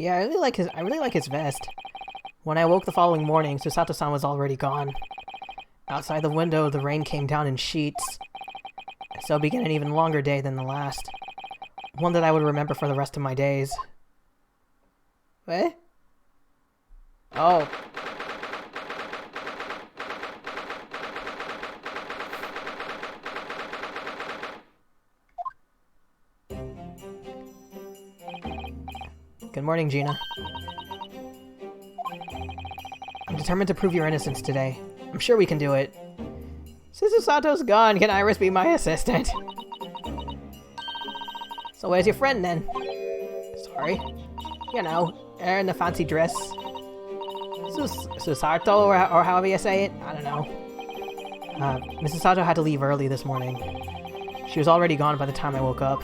Yeah, I really like his vest. When I woke the following morning, Susato-san was already gone. Outside the window, the rain came down in sheets. So began an even longer day than the last. One that I would remember for the rest of my days. What? Oh. Good morning, Gina. I'm determined to prove your innocence today. I'm sure we can do it. Since Susato's gone, can Iris be my assistant? So where's your friend, then? Sorry. You know, in the fancy dress. Susato, or however you say it? I don't know. Mrs. Sato had to leave early this morning. She was already gone by the time I woke up.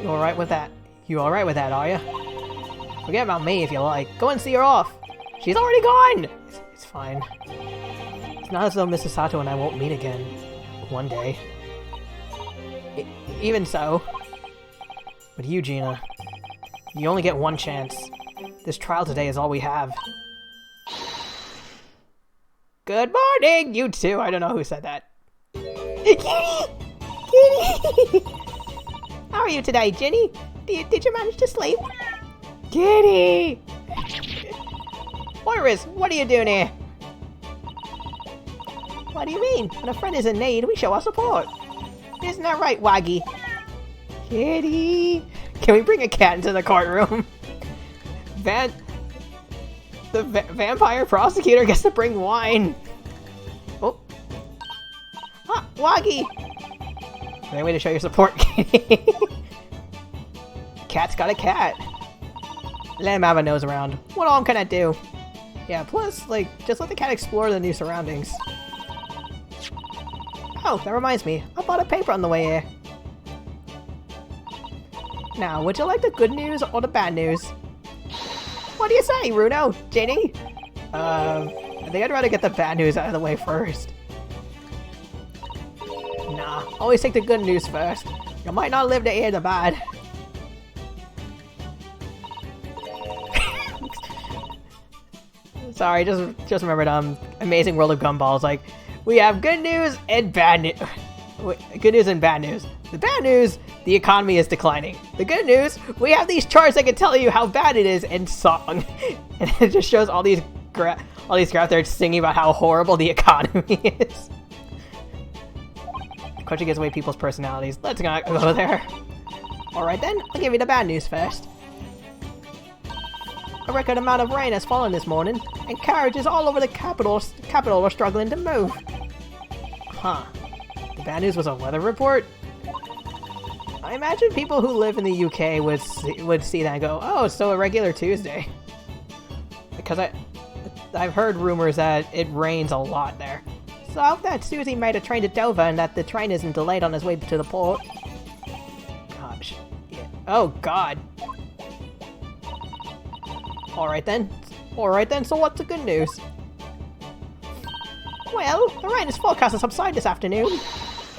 You alright with that? You alright with that, are you? Forget about me if you like. Go and see her off! She's already gone! It's fine. It's not as though Mrs. Sato and I won't meet again. One day. Even so. But you, Gina. You only get one chance. This trial today is all we have. Good morning, you two! I don't know who said that. Kitty! Kitty! How are you today, Ginny? Did you manage to sleep? Kitty! Iris, what are you doing here? What do you mean? When a friend is in need, we show our support. Isn't that right, Waggy? Kitty! Can we bring a cat into the courtroom? The vampire prosecutor gets to bring wine. Oh. Ah, Waggy! Great way to show your support, Kitty. Cat's got a cat. Let him have a nose around. What all can I do? Yeah, plus, like, just let the cat explore the new surroundings. Oh, that reminds me. I bought a paper on the way here. Now, would you like the good news or the bad news? What do you say, Runo? Ginny? I think I'd rather get the bad news out of the way first. Nah, always take the good news first. You might not live to hear the bad. Sorry, just remembered Amazing World of Gumballs. Like, we have good news and bad news. Good news and bad news. The bad news, the economy is declining. The good news, we have these charts that can tell you how bad it is in song. And it just shows all these graphs there singing about how horrible the economy is. Question gives away people's personalities. Let's not go there. Alright then, I'll give you the bad news first. A record amount of rain has fallen this morning, and carriages all over the capital are struggling to move. Huh. The bad news was a weather report? I imagine people who live in the UK would see that and go, oh, it's so a regular Tuesday. Because I've heard rumors that it rains a lot there. So I hope that Susie made a train to Dover and that the train isn't delayed on his way to the port. Gosh. Yeah. Oh, God. Alright then, so what's the good news? Well, the rain is forecast to subside this afternoon,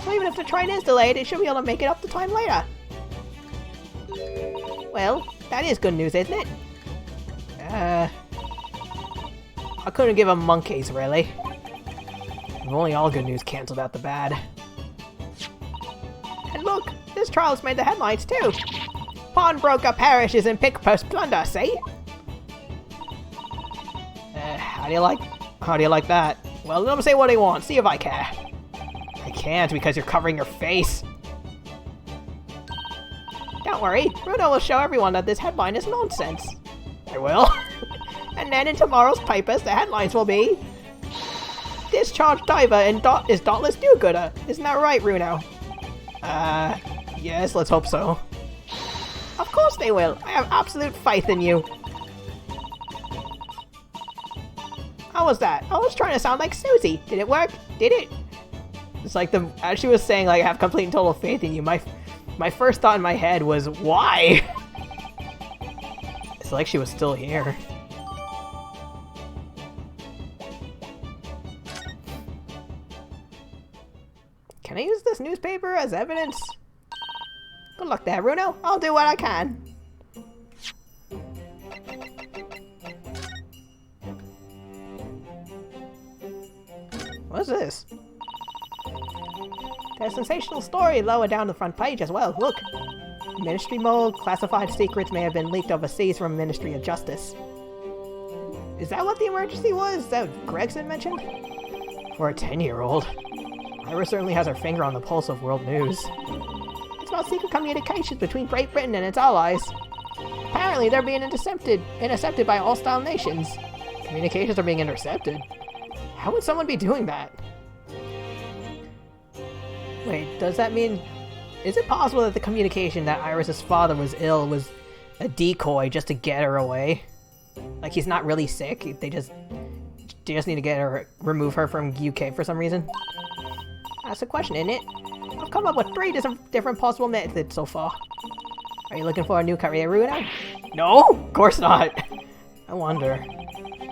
so even if the train is delayed, it should be able to make it up the time later. Well, that is good news, isn't it? I couldn't give a monkeys, really. If only all good news cancelled out the bad. And look, this trial's made the headlines too. Pawnbroker perishes in pickpost plunder, see? How do you like that? Well, let him say what he wants, see if I care. I can't because you're covering your face. Don't worry, Bruno will show everyone that this headline is nonsense. I will. And then in tomorrow's papers, the headlines will be... Discharged diver and is dauntless do-gooder. Isn't that right, Bruno? Yes, let's hope so. Of course they will. I have absolute faith in you. How was that? I was trying to sound like Susie. Did it work? Did it? It's like as she was saying, like, I have complete and total faith in you. My first thought in my head was, why? It's like she was still here. Can I use this newspaper as evidence? Good luck there, Bruno. I'll do what I can. What's this? There's a sensational story lower down the front page as well. Look. Ministry mold, classified secrets may have been leaked overseas from Ministry of Justice. Is that what the emergency was? That Gregson mentioned? For a 10-year-old. Iris certainly has her finger on the pulse of world news. It's about secret communications between Great Britain and its allies. Apparently they're being intercepted by hostile nations. Communications are being intercepted? How would someone be doing that? Wait, does that mean... Is it possible that the communication that Iris's father was ill was a decoy just to get her away? Like, he's not really sick, they just need to get her, remove her from UK for some reason? That's a question, isn't it? I've come up with 3 different possible methods so far. Are you looking for a new career, Bruno? No, of course not. I wonder.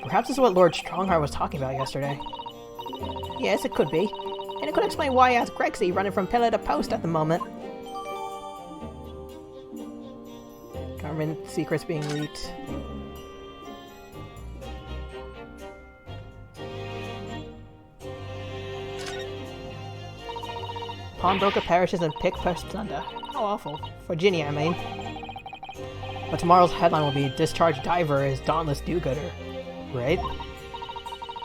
Perhaps this is what Lord Strongheart was talking about yesterday. Yes, it could be. And it could explain why he has Grexy running from pillar to post at the moment. Government secrets being leaked. Pawnbroker perishes in pick-post thunder. How awful. For Ginny, I mean. But tomorrow's headline will be Discharged Diver is Dauntless Do-Gooder. Right?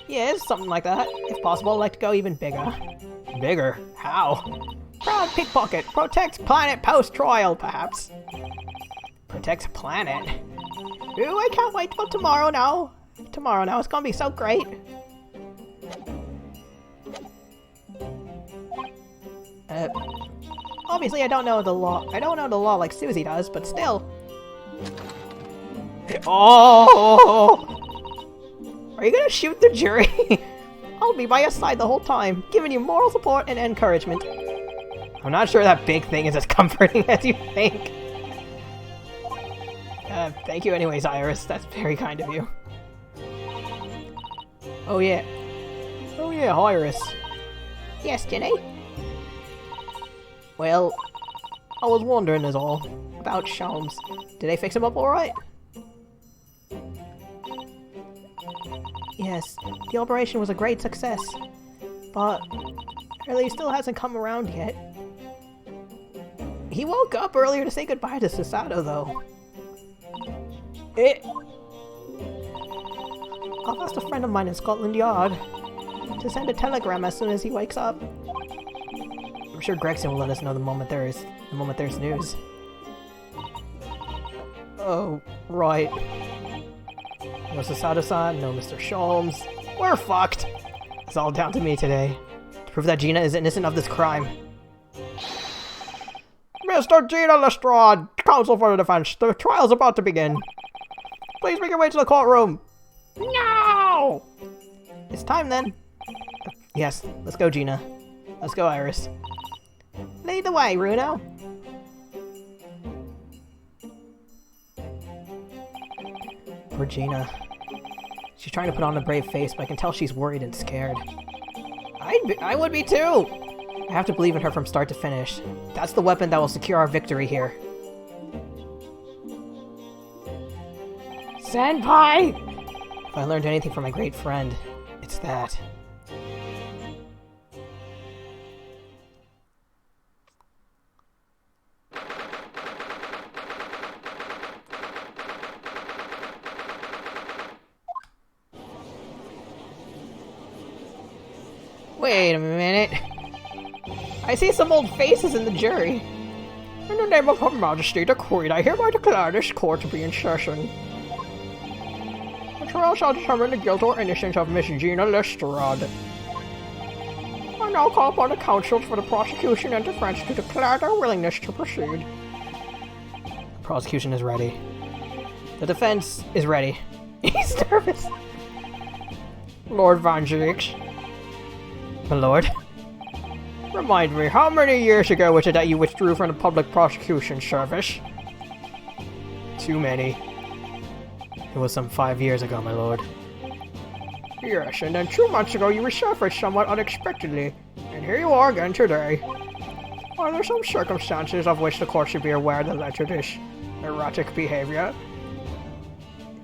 Yes, something like that. If possible, I'd like to go even bigger. Bigger? How? Proud pickpocket. Protects planet post-trial, perhaps. Protects planet? Ooh, I can't wait till tomorrow now. Tomorrow now, it's gonna be so great. Obviously I don't know the law. I don't know the law like Susie does, but still. Oh! Are you gonna shoot the jury? I'll be by your side the whole time, giving you moral support and encouragement. I'm not sure that big thing is as comforting as you think. Thank you anyways, Iris. That's very kind of you. Oh yeah. Oh yeah, Iris. Yes, Jenny? Well, I was wondering is all. About Sholmes. Did they fix him up alright? Yes, the operation was a great success. But, Early still hasn't come around yet. He woke up earlier to say goodbye to Susato, though. I've asked a friend of mine in Scotland Yard to send a telegram as soon as he wakes up. I'm sure Gregson will let us know the moment there's news. Oh, right. No Susato-san, no Mr. Sholmes. We're fucked! It's all down to me today. To prove that Gina is innocent of this crime. Mr. Gina Lestrade, counsel for the defense. The trial's about to begin. Please make your way to the courtroom. No! It's time then. Yes, let's go, Gina. Let's go, Iris. Lead the way, Bruno. Poor Gina. She's trying to put on a brave face, but I can tell she's worried and scared. I would be too! I have to believe in her from start to finish. That's the weapon that will secure our victory here. Senpai! If I learned anything from my great friend, it's that. Wait a minute. I see some old faces in the jury. In the name of Her Majesty the Queen, I hereby declare this court to be in session. The trial shall determine the guilt or innocence of Miss Gina Lestrade. I now call upon the counsels for the prosecution and defense to declare their willingness to proceed. The prosecution is ready. The defense is ready. He's nervous. Lord Van Zieks. My lord. Remind me, how many years ago was it that you withdrew from the public prosecution service? Too many. It was some 5 years ago, my lord. Yes, and then 2 months ago you resurfaced somewhat unexpectedly, and here you are again today. Are there some circumstances of which the court should be aware that led to this erratic behavior?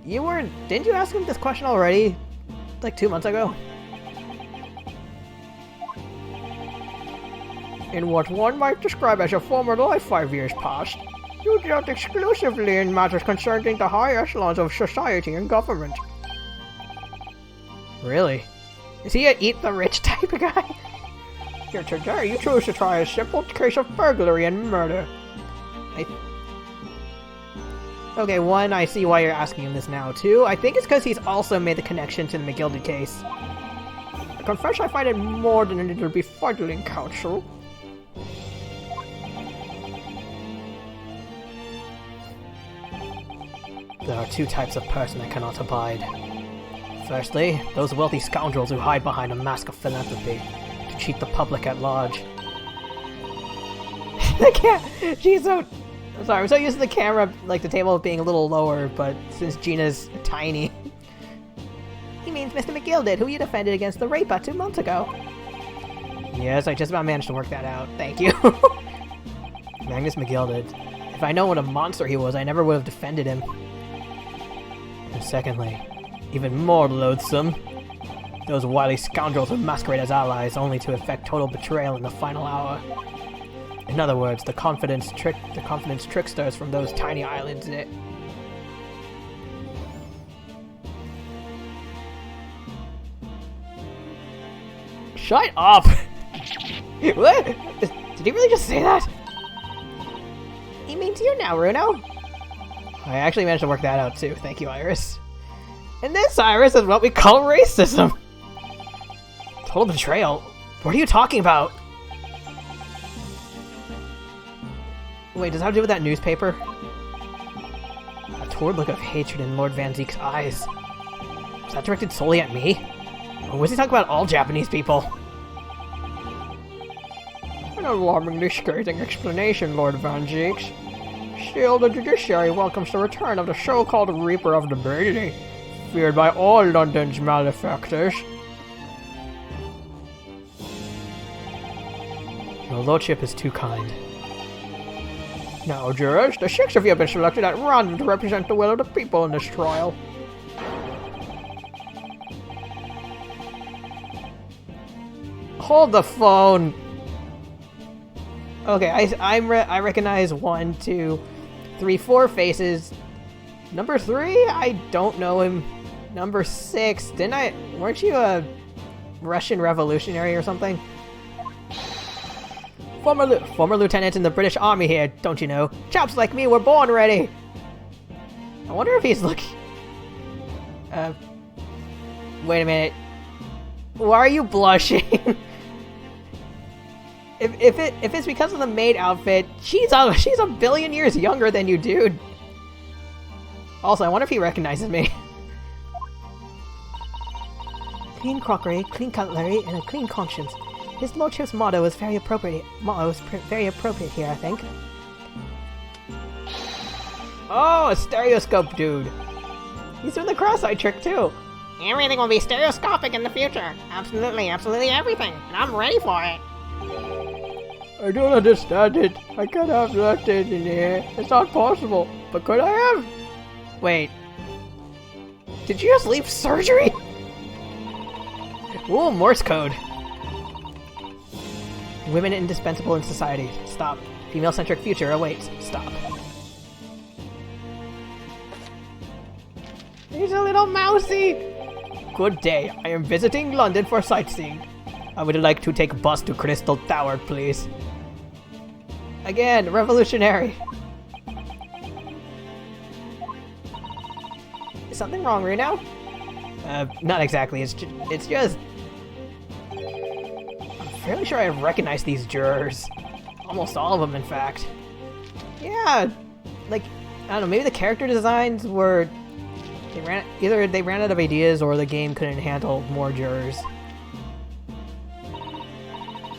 Didn't you ask him this question already? Like 2 months ago? In what one might describe as a former life 5 years past, you dealt exclusively in matters concerning the high echelons of society and government. Really? Is he a eat-the-rich type of guy? Here today, you choose to try a simple case of burglary and murder. Okay, one, I see why you're asking him this now. Two, I think it's because he's also made the connection to the McGilded case. I confess I find it more than a little befuddling, Counsel. There are two types of person I cannot abide. Firstly, those wealthy scoundrels who hide behind a mask of philanthropy to cheat the public at large. I can't. She's so. Sorry, I'm so used to the camera, like the table being a little lower, but since Gina's tiny. He means Mr. McGilded, who you defended against the rape 2 months ago. Yes, I just about managed to work that out. Thank you. Magnus McGilded. If I know what a monster he was, I never would have defended him. And secondly, even more loathsome, those wily scoundrels who masquerade as allies only to effect total betrayal in the final hour. In other words, the confidence tricksters from those tiny islands. Shut up! What? Did he really just say that? He means you now, Runo. I actually managed to work that out too. Thank you, Iris. And this, Iris, is what we call racism. Total betrayal? What are you talking about? Wait, does that have to do with that newspaper? A torrid look of hatred in Lord Van Zeek's eyes. Was that directed solely at me? Or was he talking about all Japanese people? An alarmingly scathing explanation, Lord Van Zeeks. Still, the judiciary welcomes the return of the so-called Reaper of the Bailey, feared by all London's malefactors. Your lordship is too kind. Now, jurors, the 6 of you have been selected at random to represent the will of the people in this trial. Hold the phone! Okay, I recognize 1, 2, 3, 4 faces. Number 3, I don't know him. Number 6, weren't you a Russian revolutionary or something? Former lieutenant in the British Army here, don't you know? Chaps like me were born ready! I wonder if he's looking... wait a minute. Why are you blushing? if it's because of the maid outfit, she's a billion years younger than you, dude. Also, I wonder if he recognizes me. Clean crockery, clean cutlery, and a clean conscience. His lordship's motto is very appropriate. Here, I think. Oh, a stereoscope dude. He's doing the cross-eye trick too. Everything will be stereoscopic in the future. Absolutely everything. And I'm ready for it. I don't understand it. I can't have left it in here. It's not possible. But could I have? Wait. Did you just leave surgery? Ooh, Morse code. Women indispensable in society. Stop. Female-centric future awaits. Stop. He's a little mousy! Good day. I am visiting London for sightseeing. I would like to take a bus to Crystal Tower, please. Again, revolutionary. Is something wrong right now? Not exactly. It's just... I'm fairly sure I recognize these jurors. Almost all of them, in fact. Yeah, like, I don't know, maybe the character designs were... Either they ran out of ideas or the game couldn't handle more jurors.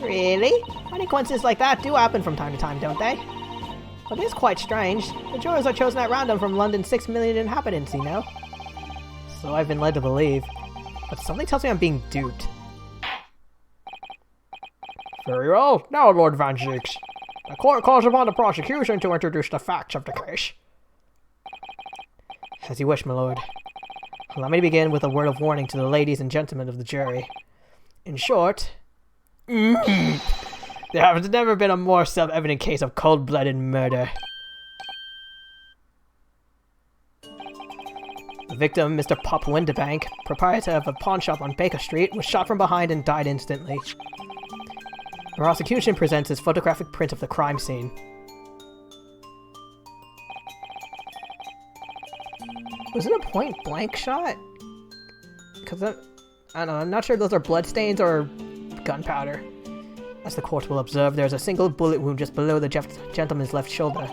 Really? Funny coincidences like that do happen from time to time, don't they? But it's quite strange. The jurors are chosen at random from London's 6 million inhabitants, you know? So I've been led to believe. But something tells me I'm being duped. Very well. Now, Lord Van Zeeks. The court calls upon the prosecution to introduce the facts of the case. As you wish, my lord. Allow me to begin with a word of warning to the ladies and gentlemen of the jury. In short, there has never been a more self-evident case of cold-blooded murder. The victim, Mr. Pop Windebank, proprietor of a pawn shop on Baker Street, was shot from behind and died instantly. The prosecution presents his photographic print of the crime scene. Was it a point-blank shot? Because I don't know, I'm not sure if those are bloodstains or gunpowder. As the court will observe, there is a single bullet wound just below the gentleman's left shoulder.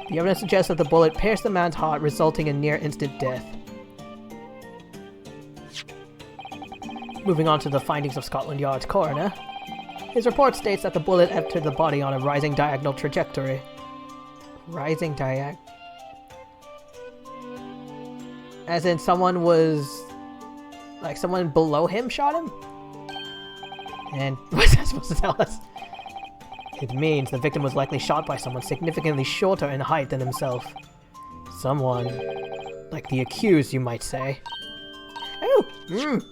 The evidence suggests that the bullet pierced the man's heart, resulting in near-instant death. Moving on to the findings of Scotland Yard's coroner. His report states that the bullet entered the body on a rising diagonal trajectory. Rising diagonal? As in someone was... like someone below him shot him? And what's that supposed to tell us? It means the victim was likely shot by someone significantly shorter in height than himself. Someone... like the accused, you might say. Oh! The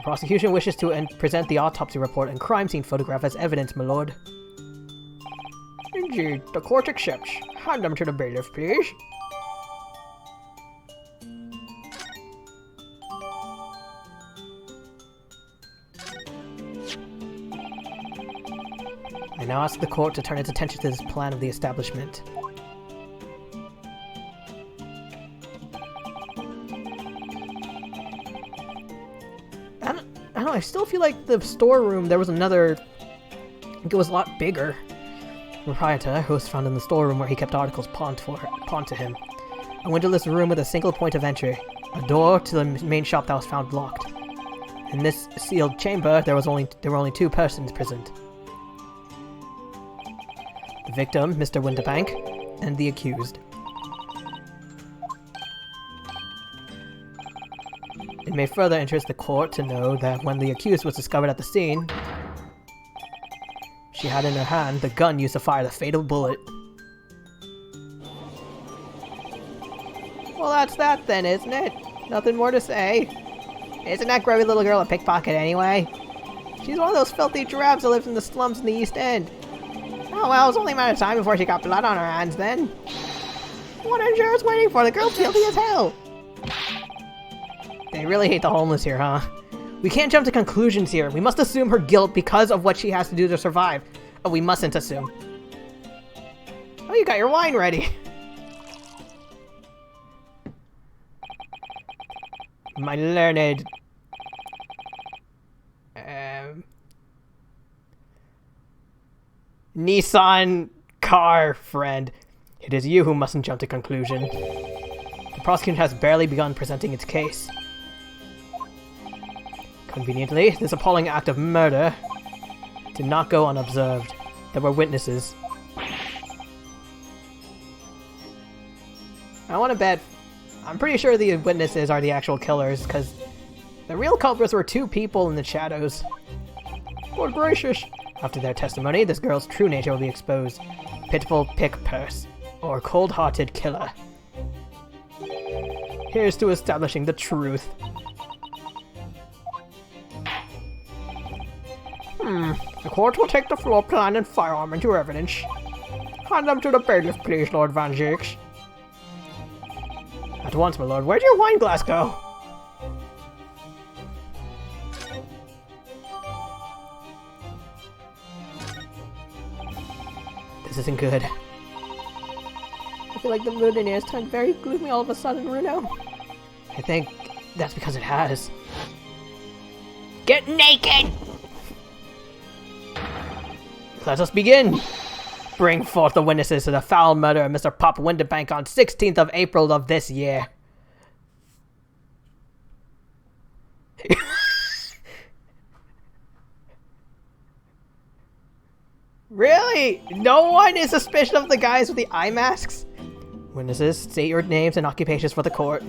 prosecution wishes to present the autopsy report and crime scene photograph as evidence, my lord. Indeed, the court accepts. Hand them to the bailiff, please. I now ask the court to turn its attention to this plan of the establishment. I don't know, I still feel like the storeroom, there was another... I think it was a lot bigger. Proprietor, who was found in the storeroom where he kept articles pawned to him. A windowless room with a single point of entry. A door to the main shop that was found locked. In this sealed chamber, there were only two persons present. The victim, Mr. Windebank, and the accused. It may further interest the court to know that when the accused was discovered at the scene, she had in her hand the gun used to fire the fatal bullet. Well, that's that then, isn't it? Nothing more to say. Isn't that grubby little girl a pickpocket anyway? She's one of those filthy drabs that lives in the slums in the East End. Oh well, it was only a matter of time before she got blood on her hands then. What insurance waiting for? The girl's guilty as hell! They really hate the homeless here, huh? We can't jump to conclusions here. We must assume her guilt because of what she has to do to survive. Oh, we mustn't assume. Oh, you got your wine ready. My learned... Nissan car friend. It is you who mustn't jump to conclusion. The prosecution has barely begun presenting its case. Conveniently, this appalling act of murder did not go unobserved. There were witnesses. I want to bet... I'm pretty sure the witnesses are the actual killers, because the real culprits were two people in the shadows. Good gracious! After their testimony, this girl's true nature will be exposed. Pitiful pick-purse, or cold-hearted killer. Here's to establishing the truth. The court will take the floor plan and firearm into evidence. Hand them to the bailiff, please, Lord Van Jakes. At once, my lord. Where'd your wine glass go? This isn't good. I feel like the mood in here has turned very gloomy all of a sudden, Runo. I think that's because it has. Get naked! Let us begin! Bring forth the witnesses to the foul murder of Mr. Pop Windebank on 16th of April of this year. Really? No one is suspicious of the guys with the eye masks? Witnesses, state your names and occupations for the court.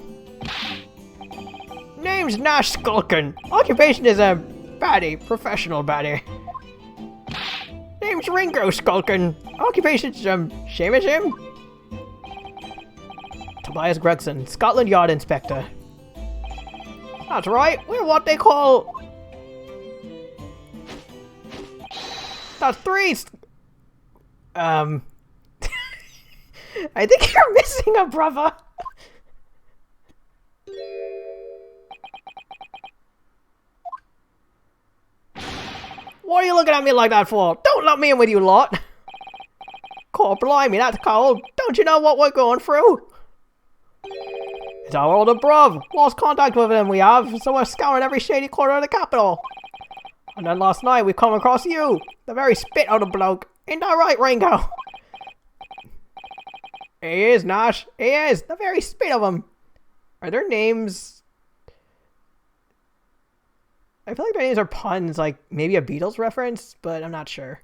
Name's Nash Skulkin. Occupation is a baddie, professional baddie. Name's Ringo Skulkin. Occupation's Shameism. Tobias Gregson, Scotland Yard Inspector. That's right, we're what they call... That's three... I think you're missing a brother. What are you looking at me like that for? Don't let me in with you lot. God blimey, that's cold. Don't you know what we're going through? It's our older bruv. Lost contact with him we have, so we're scouring every shady corner of the capital. And then last night we come across you, the very spit of the bloke. Ain't that right, Ringo? He is, Nash. He is. The very spit of him. Are their names... I feel like their names are puns, like maybe a Beatles reference, but I'm not sure.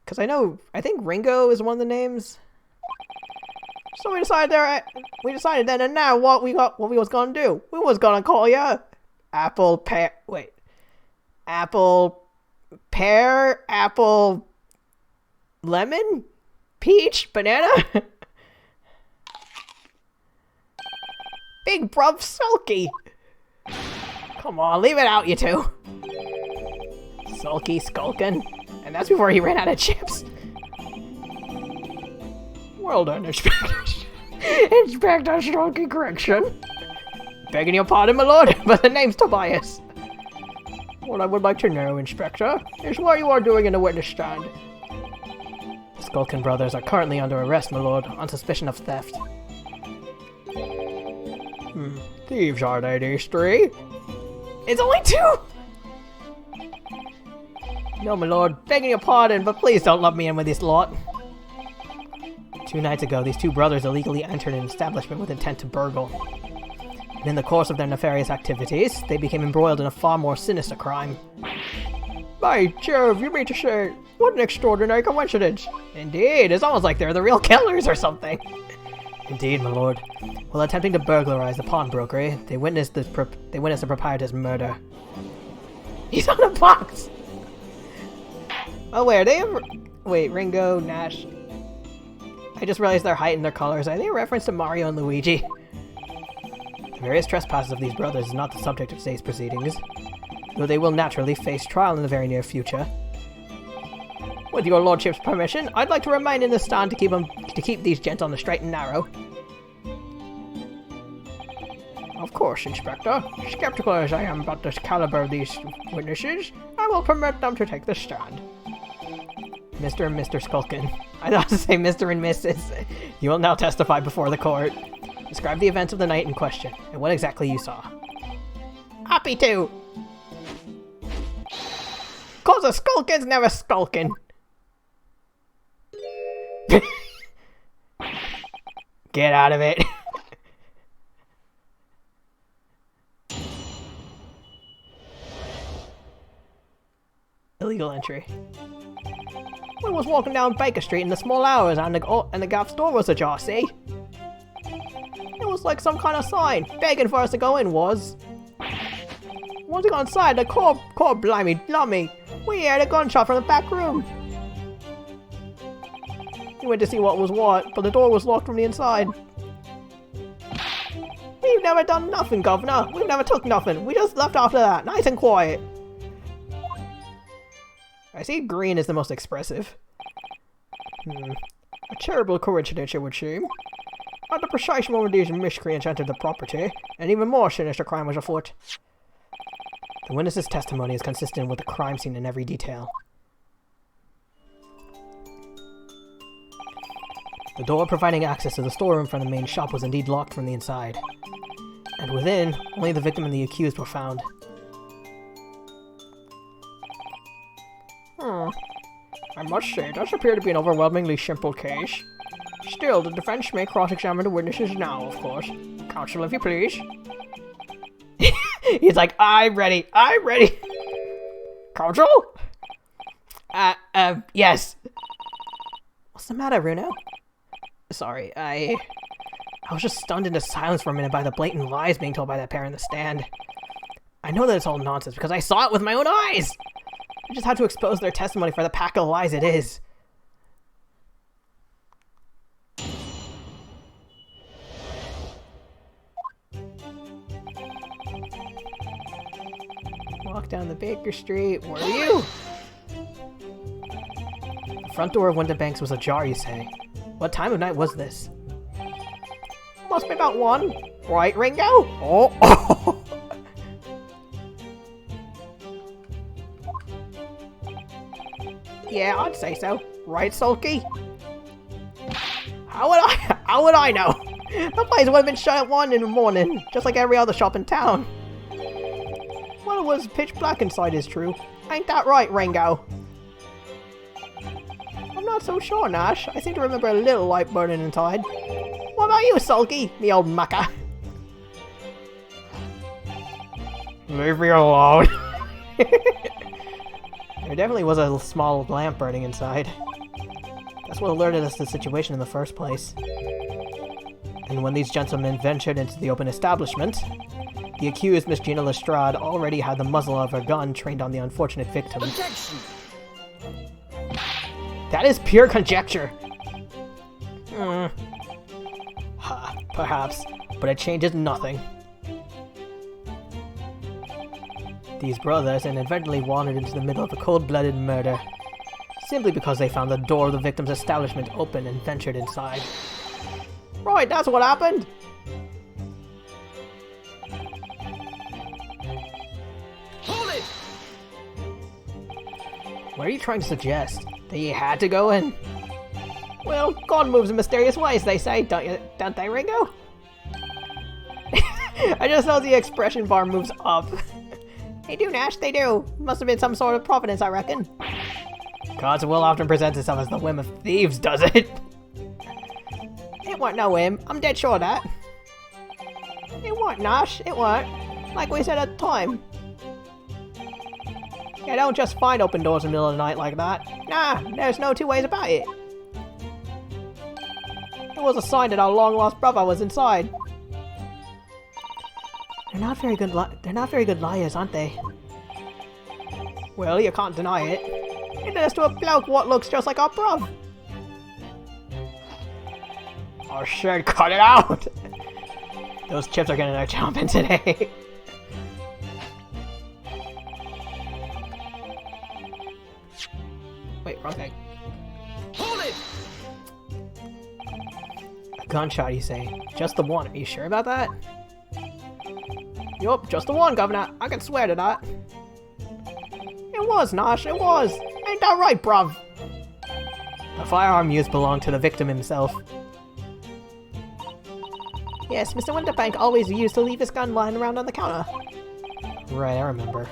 Because I think Ringo is one of the names. So we decided then and now what we was gonna do. We was gonna call ya Apple, Pear, Apple, Lemon, Peach, Banana. Big bruv Sulky. Come on, leave it out, you two. Sulky Skulkin. And that's before he ran out of chips. Well done, Inspector. Inspector Skulky Correction. Begging your pardon, my lord, but the name's Tobias. What I would like to know, Inspector, is what you are doing in the witness stand. The Skulkin brothers are currently under arrest, my lord, on suspicion of theft. Thieves, are they, these three? It's only two! No, my lord, begging your pardon, but please don't lump me in with this lot. 2 nights ago, these two brothers illegally entered an establishment with intent to burgle. And in the course of their nefarious activities, they became embroiled in a far more sinister crime. By Jove, you mean to say, what an extraordinary coincidence. Indeed, it's almost like they're the real killers or something. Indeed, my lord. While attempting to burglarize the pawnbroker, they witnessed the proprietor's murder. He's on a box! Oh wait, are they wait, Ringo, Nash... I just realized their height and their colors. Are they a reference to Mario and Luigi? The various trespasses of these brothers is not the subject of today's proceedings, though they will naturally face trial in the very near future. With your lordship's permission, I'd like to remain in the stand to keep these gents on the straight and narrow. Of course, Inspector. Skeptical as I am about the caliber of these witnesses, I will permit them to take the stand. Mr. and Mr. Skulkin. I thought to say Mr. and Mrs. You will now testify before the court. Describe the events of the night in question, and what exactly you saw. Happy to! Cause a Skulkin's never skulkin'. Get out of it. Illegal entry. We was walking down Baker Street in the small hours and the gaff store was ajar, see? It was like some kind of sign, begging for us to go in, was. Once we got inside, the core blimey, lummy, we heard a gunshot from the back room. We went to see what was what, but the door was locked from the inside. We've never done nothing, Governor. We've never took nothing. We just left after that, nice and quiet. I see green is the most expressive. A terrible coincidence, it would seem. At the precise moment these miscreants entered the property, an even more sinister crime was afoot. The witness's testimony is consistent with the crime scene in every detail. The door providing access to the storeroom from the main shop was indeed locked from the inside. And within, only the victim and the accused were found. I must say, it does appear to be an overwhelmingly simple case. Still, the defense may cross-examine the witnesses now, of course. Counsel, if you please. He's like, I'm ready. Counsel? Yes. What's the matter, Runo? Sorry, I was just stunned into silence for a minute by the blatant lies being told by that pair in the stand. I know that it's all nonsense because I saw it with my own eyes! We just had to expose their testimony for the pack of lies it is. Walk down the Baker Street. Where are you? The front door of Winter Banks was ajar, you say? What time of night was this? Must be about 1. Right, Ringo? Oh! Yeah, I'd say so. Right, Sulky? How would I know? The place would have been shut at 1 in the morning, just like every other shop in town. Well, it was pitch black inside is true. Ain't that right, Ringo? I'm not so sure, Nash. I seem to remember a little light burning inside. What about you, Sulky, the old mucker? Leave me alone. There definitely was a small lamp burning inside. That's what alerted us to the situation in the first place. And when these gentlemen ventured into the open establishment, the accused, Miss Gina Lestrade, already had the muzzle of her gun trained on the unfortunate victim. Objection! That is pure conjecture! Perhaps, but it changes nothing. These brothers inadvertently wandered into the middle of a cold-blooded murder, simply because they found the door of the victim's establishment open and ventured inside. Right, that's what happened! Hold it! What are you trying to suggest? That you had to go in? Well, God moves in mysterious ways, they say, don't they, Ringo? I just know the expression bar moves up. They do, Nash, they do. Must have been some sort of providence, I reckon. God's will often presents itself as the whim of thieves, does it? It weren't no whim, I'm dead sure of that. It weren't, Nash, it weren't. Like we said at the time. You don't just find open doors in the middle of the night like that. Nah, there's no two ways about it. It was a sign that our long-lost brother was inside. They're not very good liars, aren't they? Well, you can't deny it. It did us to a bloke what looks just like our bruv. Oh shit, cut it out! Those chips are getting their chomping today. Wait, wrong thing. Hold it! A gunshot, you say? Just the one, are you sure about that? Yup, just the one, Governor. I can swear to that. It was, Nosh, it was. Ain't that right, bruv? The firearm used belonged to the victim himself. Yes, Mr. Winterbank always used to leave his gun lying around on the counter. Right, I remember.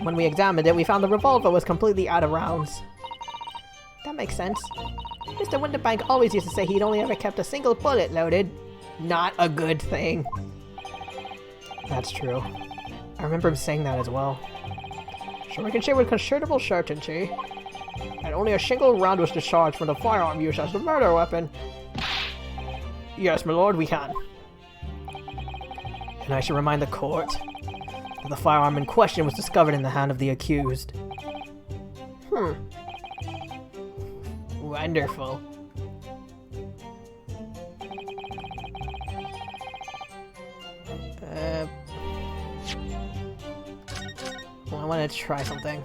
When we examined it, we found the revolver was completely out of rounds. That makes sense. Mr. Winterbank always used to say he'd only ever kept a single bullet loaded. Not a good thing. That's true. I remember him saying that as well. Sure, we can say with considerable certainty that only a single round was discharged from the firearm used as the murder weapon. Yes, my lord, we can. And I should remind the court that the firearm in question was discovered in the hand of the accused. Wonderful. Well, I want to try something.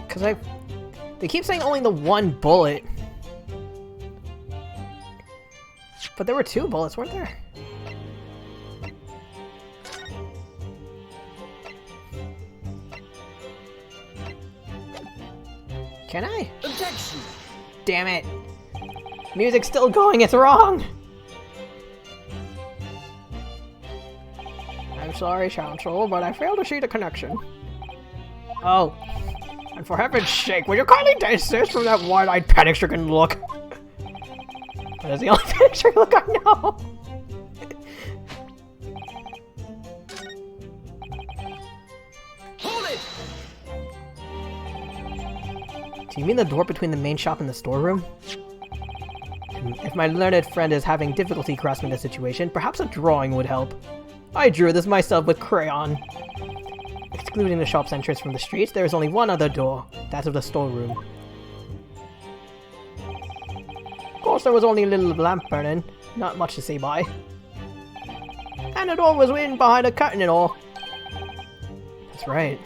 Because they keep saying only the one bullet. But there were 2 bullets, weren't there? Can I? Objection! Damn it! Music's still going, it's wrong! I'm sorry, Counsel, but I fail to see the connection. Oh. And for heaven's sake, will you kindly desist from that wide-eyed panic-stricken look? That is the only panic-stricken look I know! Hold it! Do you mean the door between the main shop and the storeroom? If my learned friend is having difficulty grasping the situation, perhaps a drawing would help. I drew this myself with crayon. Excluding the shop's entrance from the streets, there is only one other door. That of the storeroom. Of course, there was only a little lamp burning. Not much to see by. And the door was in behind a curtain and all. That's right.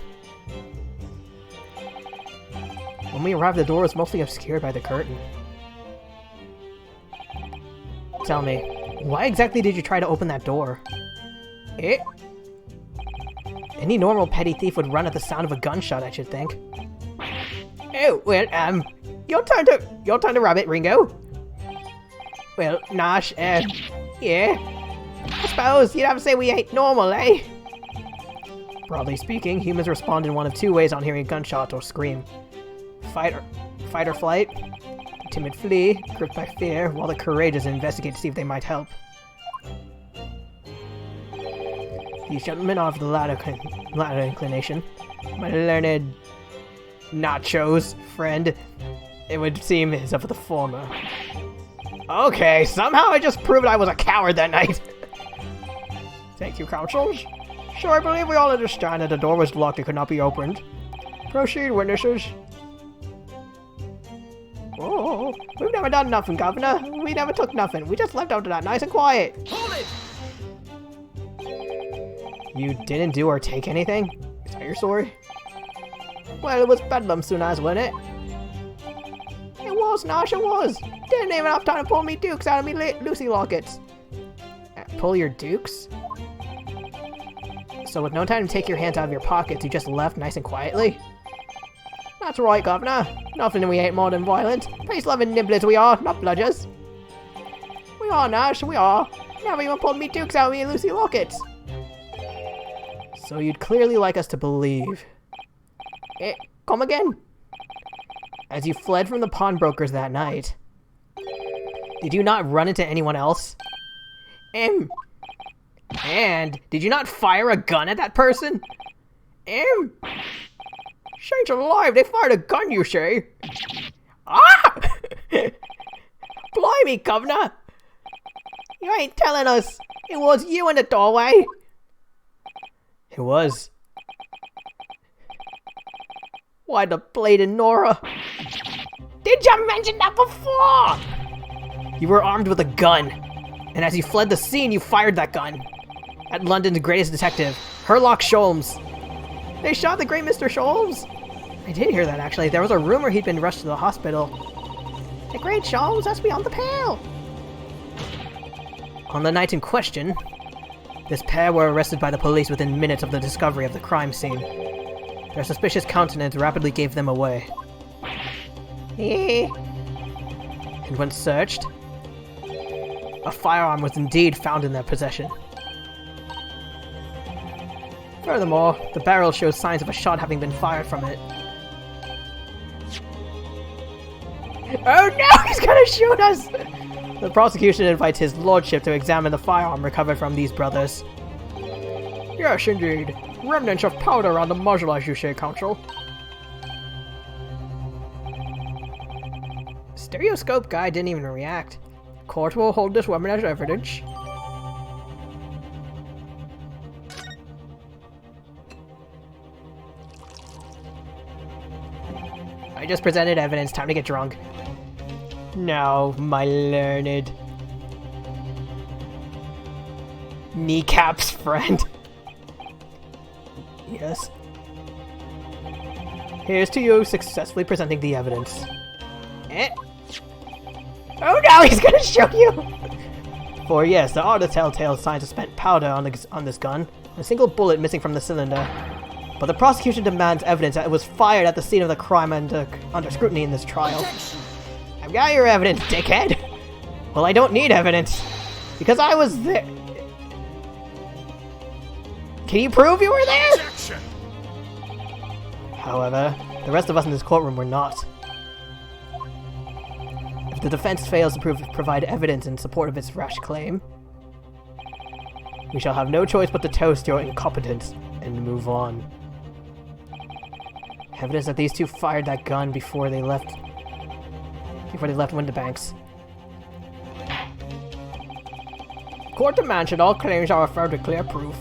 When we arrived, the door was mostly obscured by the curtain. Tell me, why exactly did you try to open that door? Any normal petty thief would run at the sound of a gunshot, I should think. Oh, well, your turn to rub it, Ringo. Well, Nosh, yeah. I suppose you'd have to say we ain't normal, eh? Broadly speaking, humans respond in one of two ways on hearing a gunshot or scream. Fight or flight. The timid flee, gripped by fear, while the courageous investigate to see if they might help. These gentlemen are of the latter inclination. My learned nachos friend, it would seem, is of the former. Okay, somehow I just proved I was a coward that night. Thank you, counsels. Sure, I believe we all understand that the door was locked and could not be opened. Proceed, witnesses. Oh, we've never done nothing, Governor. We never took nothing. We just left after that nice and quiet. Hold it! You didn't do or take anything? Is that your story? Well, it was bedlam soon as, wasn't it? It was, Nosh, it was. Didn't even have time to pull me dukes out of me Lucy lockets. Pull your dukes? So with no time to take your hands out of your pockets, you just left nice and quietly? That's right, Governor. Nothing we ain't more than violent. Peace-loving nibblers we are, not bludgers. We are, Nash, we are. Never even pulled me dukes out of me Lucy lockets. So you'd clearly like us to believe. Come again? As you fled from the pawnbrokers that night, did you not run into anyone else? And did you not fire a gun at that person? Saints alive, they fired a gun, you say? Ah! Blimey, Governor! You ain't telling us it was you in the doorway? It was. Why the blading Nora? Did you mention that before? You were armed with a gun, and as you fled the scene, you fired that gun. At London's greatest detective, Herlock Sholmes. They shot the great Mr. Sholmes? I did hear that, actually. There was a rumor he'd been rushed to the hospital. The great Sholmes, that's beyond the pale. On the night in question, this pair were arrested by the police within minutes of the discovery of the crime scene. Their suspicious countenance rapidly gave them away. And when searched, a firearm was indeed found in their possession. Furthermore, the barrel shows signs of a shot having been fired from it. Oh no, he's gonna shoot us! The prosecution invites his lordship to examine the firearm recovered from these brothers. Yes, indeed. Remnants of powder on the muzzle, as you say, counsel. Stereoscope guy didn't even react. Court will hold this weapon as evidence. I just presented evidence, time to get drunk. No, my learned kneecaps friend. Yes. Here's to you successfully presenting the evidence. Oh no, he's gonna shoot you! For yes, there are the telltale signs of spent powder on this gun, a single bullet missing from the cylinder. But the prosecution demands evidence that it was fired at the scene of the crime under scrutiny in this trial. I've got your evidence, dickhead! Well, I don't need evidence, because I was there. Can you prove you were there? However, the rest of us in this courtroom were not. If the defense fails to provide evidence in support of its rash claim, we shall have no choice but to toast your incompetence and move on. Evidence that these two fired that gun before they left Windibanks. court demands that all claims are affirmed with clear proof.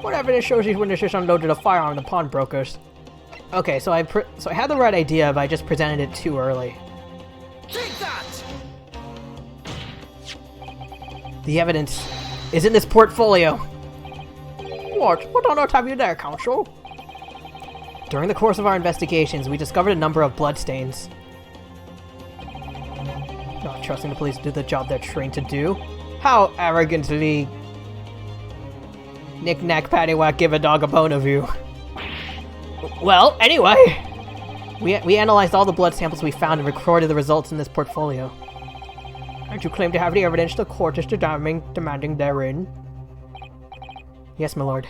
What evidence shows these witnesses unloaded a firearm on the pawnbrokers? Okay, so I had the right idea, but I just presented it too early. Take that! The evidence is in this portfolio. What on earth have you there, Counsel? During the course of our investigations, we discovered a number of bloodstains. Not trusting the police to do the job they're trained to do. How arrogantly... Knick-knack, paddywhack, give a dog a bone of you. Well, anyway... We analyzed all the blood samples we found and recorded the results in this portfolio. And you claim to have the evidence the court is demanding therein? Yes, my lord.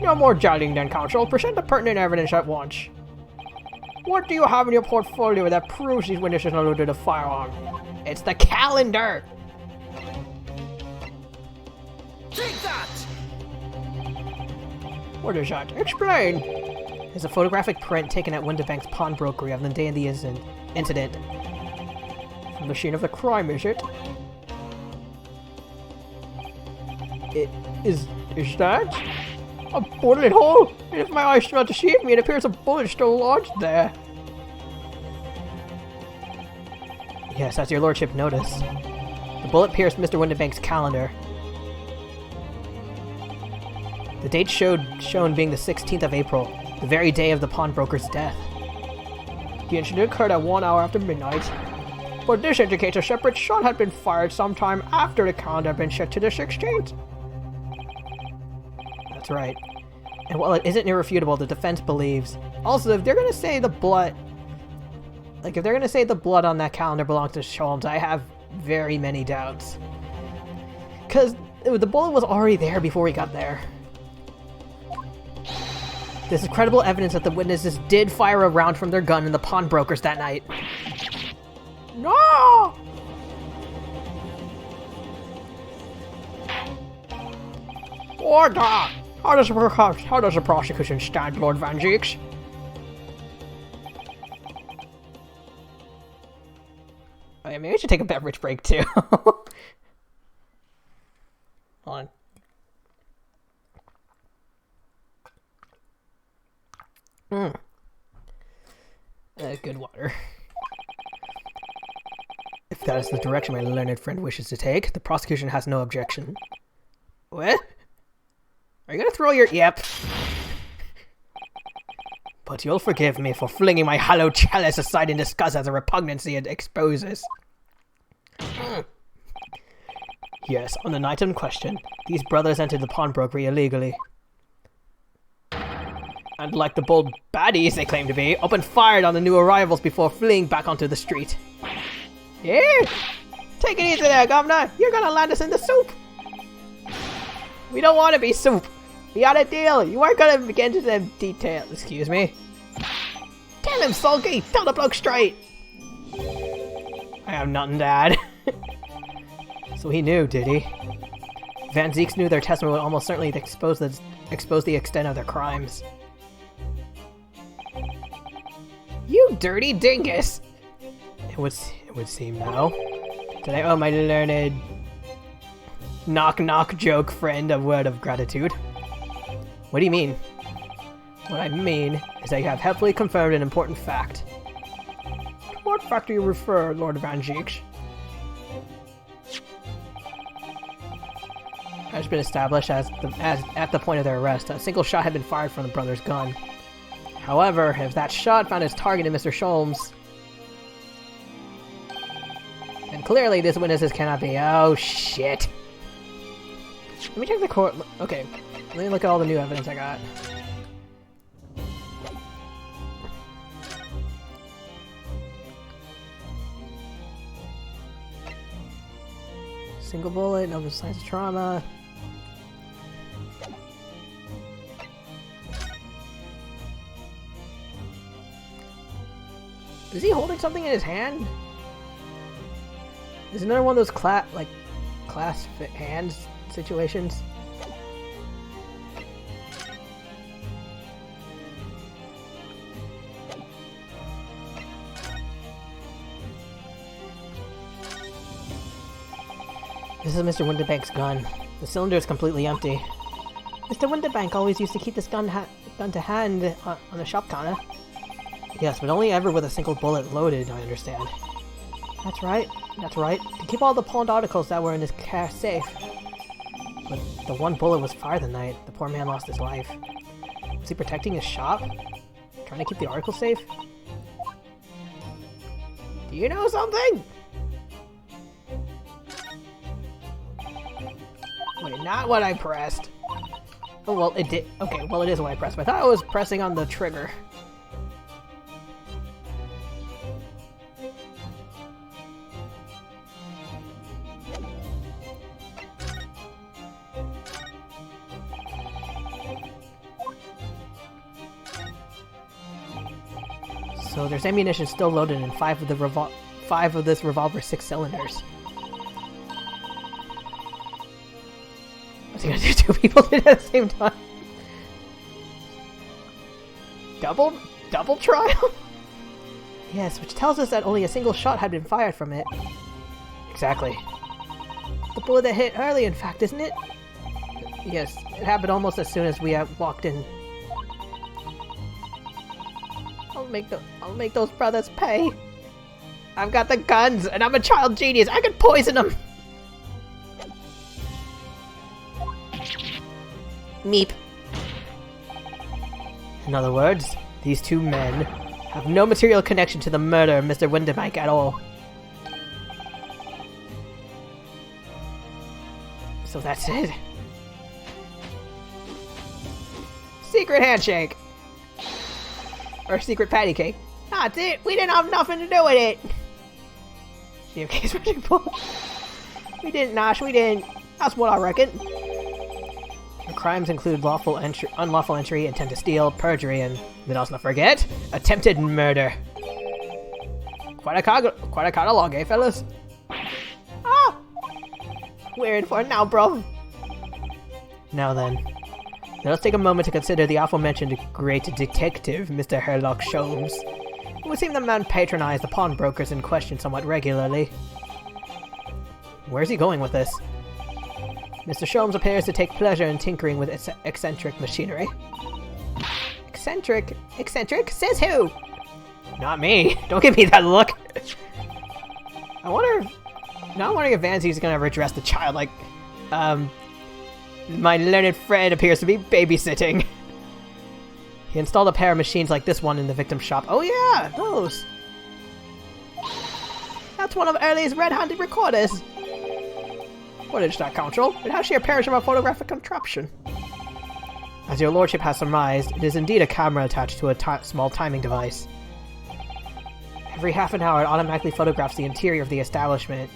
No more jollying then, Counsel. Present the pertinent evidence at once. What do you have in your portfolio that proves these witnesses unloaded a firearm? It's the calendar! Take that! What is that? Explain! It's a photographic print taken at Winterbank's pawnbrokery on the day of the incident. From the scene of the crime, is it? Is that? A bullet hole? And if my eyes do not deceive me, it appears a bullet still lodged there. Yes, as your lordship noticed. The bullet pierced Mr. Winterbank's calendar. The date shown being the 16th of April, the very day of the pawnbroker's death. The incident occurred at 1 hour after midnight, but this indicates a separate shot had been fired sometime after the calendar had been set to the 16th. That's right. And while it isn't irrefutable, the defense believes. Also, if they're gonna say the blood... Like, if they're gonna say the blood on that calendar belongs to Sholmes, I have very many doubts. Because the bullet was already there before we got there. This is credible evidence that the witnesses did fire a round from their gun in the pawnbrokers that night. No! Order! How does the prosecution stand, Lord Van Geeks? Oh, yeah, maybe I should take a beverage break too. Hold on. Good water. If that is the direction my learned friend wishes to take, the prosecution has no objection. What? Are you gonna throw your... Yep. But you'll forgive me for flinging my hallowed chalice aside in disgust as a repugnancy it exposes. Yes, on the night in question, these brothers entered the pawnbrokery illegally. And like the bold baddies they claim to be, opened fire on the new arrivals before fleeing back onto the street. Yeah! Take it easy there, Governor! You're gonna land us in the soup! We don't want to be soup! We got a deal! You aren't gonna begin to them details. Excuse me. Tell him, Sulky! Tell the bloke straight! I have nothing to add. So he knew, did he? Van Zeeks knew their testimony would almost certainly expose the extent of their crimes. You dirty dingus! It would seem now. Did I owe my learned knock-knock joke friend a word of gratitude? What do you mean? What I mean is that you have helpfully confirmed an important fact. To what fact do you refer, Lord Van Geeks? It has been established as at the point of their arrest, a single shot had been fired from the brother's gun. However, if that shot found its target in Mr. Sholmes, then clearly these witnesses cannot be. Oh shit! Let me check the court. Okay, let me look at all the new evidence I got. Single bullet, no signs of trauma. Is he holding something in his hand? Is another one of those class fit hands situations? This is Mr. Winterbank's gun. The cylinder is completely empty. Mr. Winterbank always used to keep this gun to hand on the shop counter. Yes, but only ever with a single bullet loaded, I understand. That's right. That's right. To keep all the pawned articles that were in his cash safe. But the one bullet was fired the night the poor man lost his life. Was he protecting his shop? Trying to keep the articles safe? Do you know something? Wait, not what I pressed. Oh, well, it did. Okay, well, it is what I pressed, but I thought I was pressing on the trigger. So there's ammunition still loaded in 5 of this revolver's 6 cylinders. What's he gonna do? 2 people did at the same time? Double trial? Yes, which tells us that only a single shot had been fired from it. Exactly. The bullet that hit early, in fact, isn't it? Yes, it happened almost as soon as we walked in. I'll make those brothers pay. I've got the guns, and I'm a child genius. I can poison them. Meep. In other words, these 2 men have no material connection to the murder of Mr. Winterbank at all. So that's it. Secret handshake. Or secret patty cake. That's it. We didn't have nothing to do with it. We didn't, Nosh. We didn't. That's what I reckon. The crimes include unlawful entry, intent to steal, perjury, and let us not forget, attempted murder. Quite a catalog, eh, fellas? Ah! We're in for it now, bro. Now then, let us take a moment to consider the aforementioned great detective, Mr. Sherlock Sholmes. It would seem the man patronized the pawnbrokers in question somewhat regularly. Where's he going with this? Mr. Sholmes appears to take pleasure in tinkering with eccentric machinery. Eccentric? Eccentric? Says who? Not me. Don't give me that look. I'm wondering if Vanzy's gonna ever address the child like, my learned friend appears to be babysitting. He installed a pair of machines like this one in the victim's shop. Oh yeah, those. That's one of Early's red-handed recorders. Footage that control. It has the appearance of a photographic contraption. As your lordship has surmised, it is indeed a camera attached to a small timing device. Every half an hour, it automatically photographs the interior of the establishment.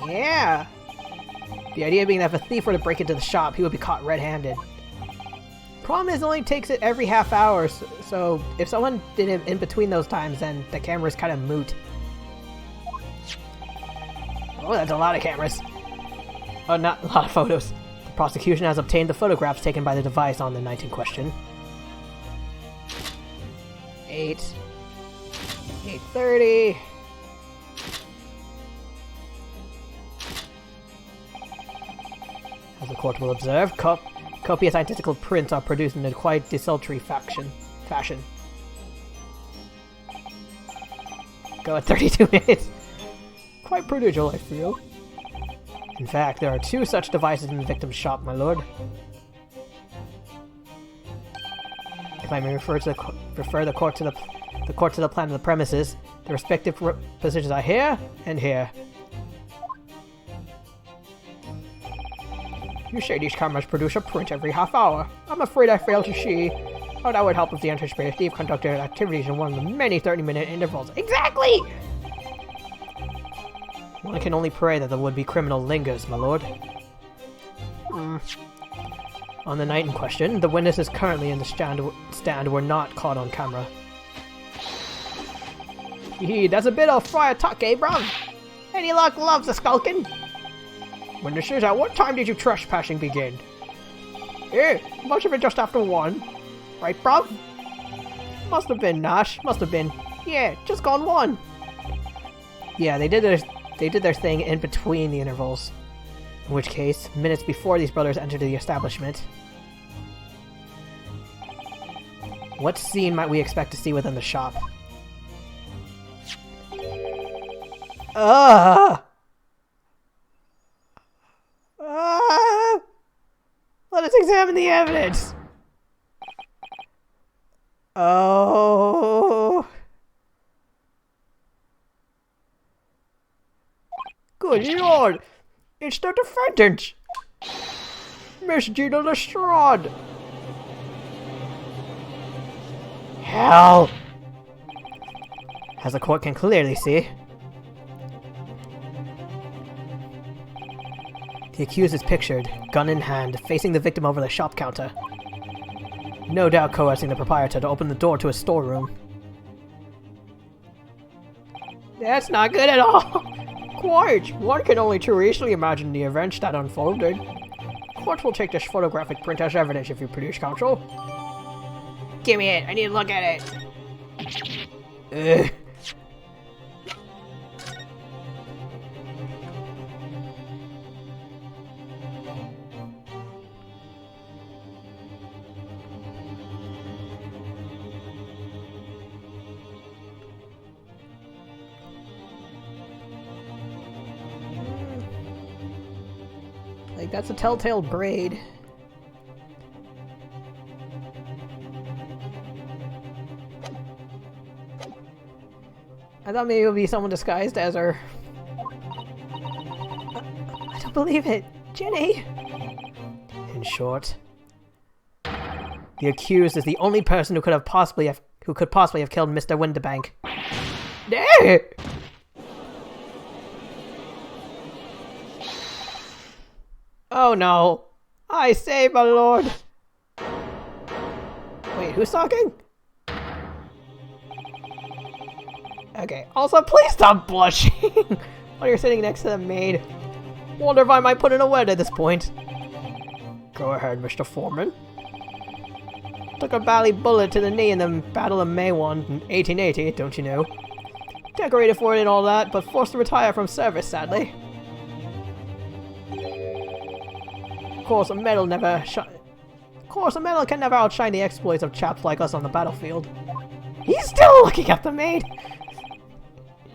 Yeah! The idea being that if a thief were to break into the shop, he would be caught red-handed. Problem is, it only takes it every half hour, so if someone did it in between those times, then the camera's kind of moot. Oh, that's a lot of cameras. Oh, not a lot of photos. The prosecution has obtained the photographs taken by the device on the night in question. 8:30. As the court will observe, copious identical prints are produced in a quite desultory fashion. Go at 32 minutes. Quite prodigal, I feel. In fact, there are 2 such devices in the victim's shop, my lord. If I may refer the court to the plan of the premises, the respective positions are here and here. You say these cameras produce a print every half hour. I'm afraid I fail to see how that would help if the anticipated thief conducted activities in one of the many 30-minute intervals. Exactly! One can only pray that the would-be criminal lingers, my lord. On the night in question, the witnesses currently in the stand were not caught on camera. Hee, that's a bit of friar talk, eh, bruv? Any luck loves a skulking? Witnesses, at what time did your trespassing begin? Must have been just after 1. Right, bruv? Must have been, Nash. Must have been. Yeah, just gone 1. Yeah, they did They did their thing in between the intervals. In which case, minutes before these brothers entered the establishment. What scene might we expect to see within the shop? Let us examine the evidence! Oh... Good lord! It's the defendant! Miss Gina Lestrade! Hell! As the court can clearly see, the accused is pictured, gun in hand, facing the victim over the shop counter. No doubt coercing the proprietor to open the door to his storeroom. That's not good at all! Quite! One can only too easily imagine the events that unfolded. Court will take this photographic print as evidence if you produce, counsel. Give me it! I need to look at it! Like, that's a telltale braid. I thought maybe it would be someone disguised as her. I don't believe it. Jenny! In short, the accused is the only person who could possibly have killed Mr. Winterbank. There! Oh no! I say, my lord! Wait, who's talking? Okay, also please stop blushing while you're sitting next to the maid. Wonder if I might put in a word at this point. Go ahead, Mr. Foreman. Took a bally bullet to the knee in the Battle of Maywan in 1880, don't you know? Decorated for it and all that, but forced to retire from service, sadly. Of course, a medal can never outshine the exploits of chaps like us on the battlefield. He's still looking at the maid!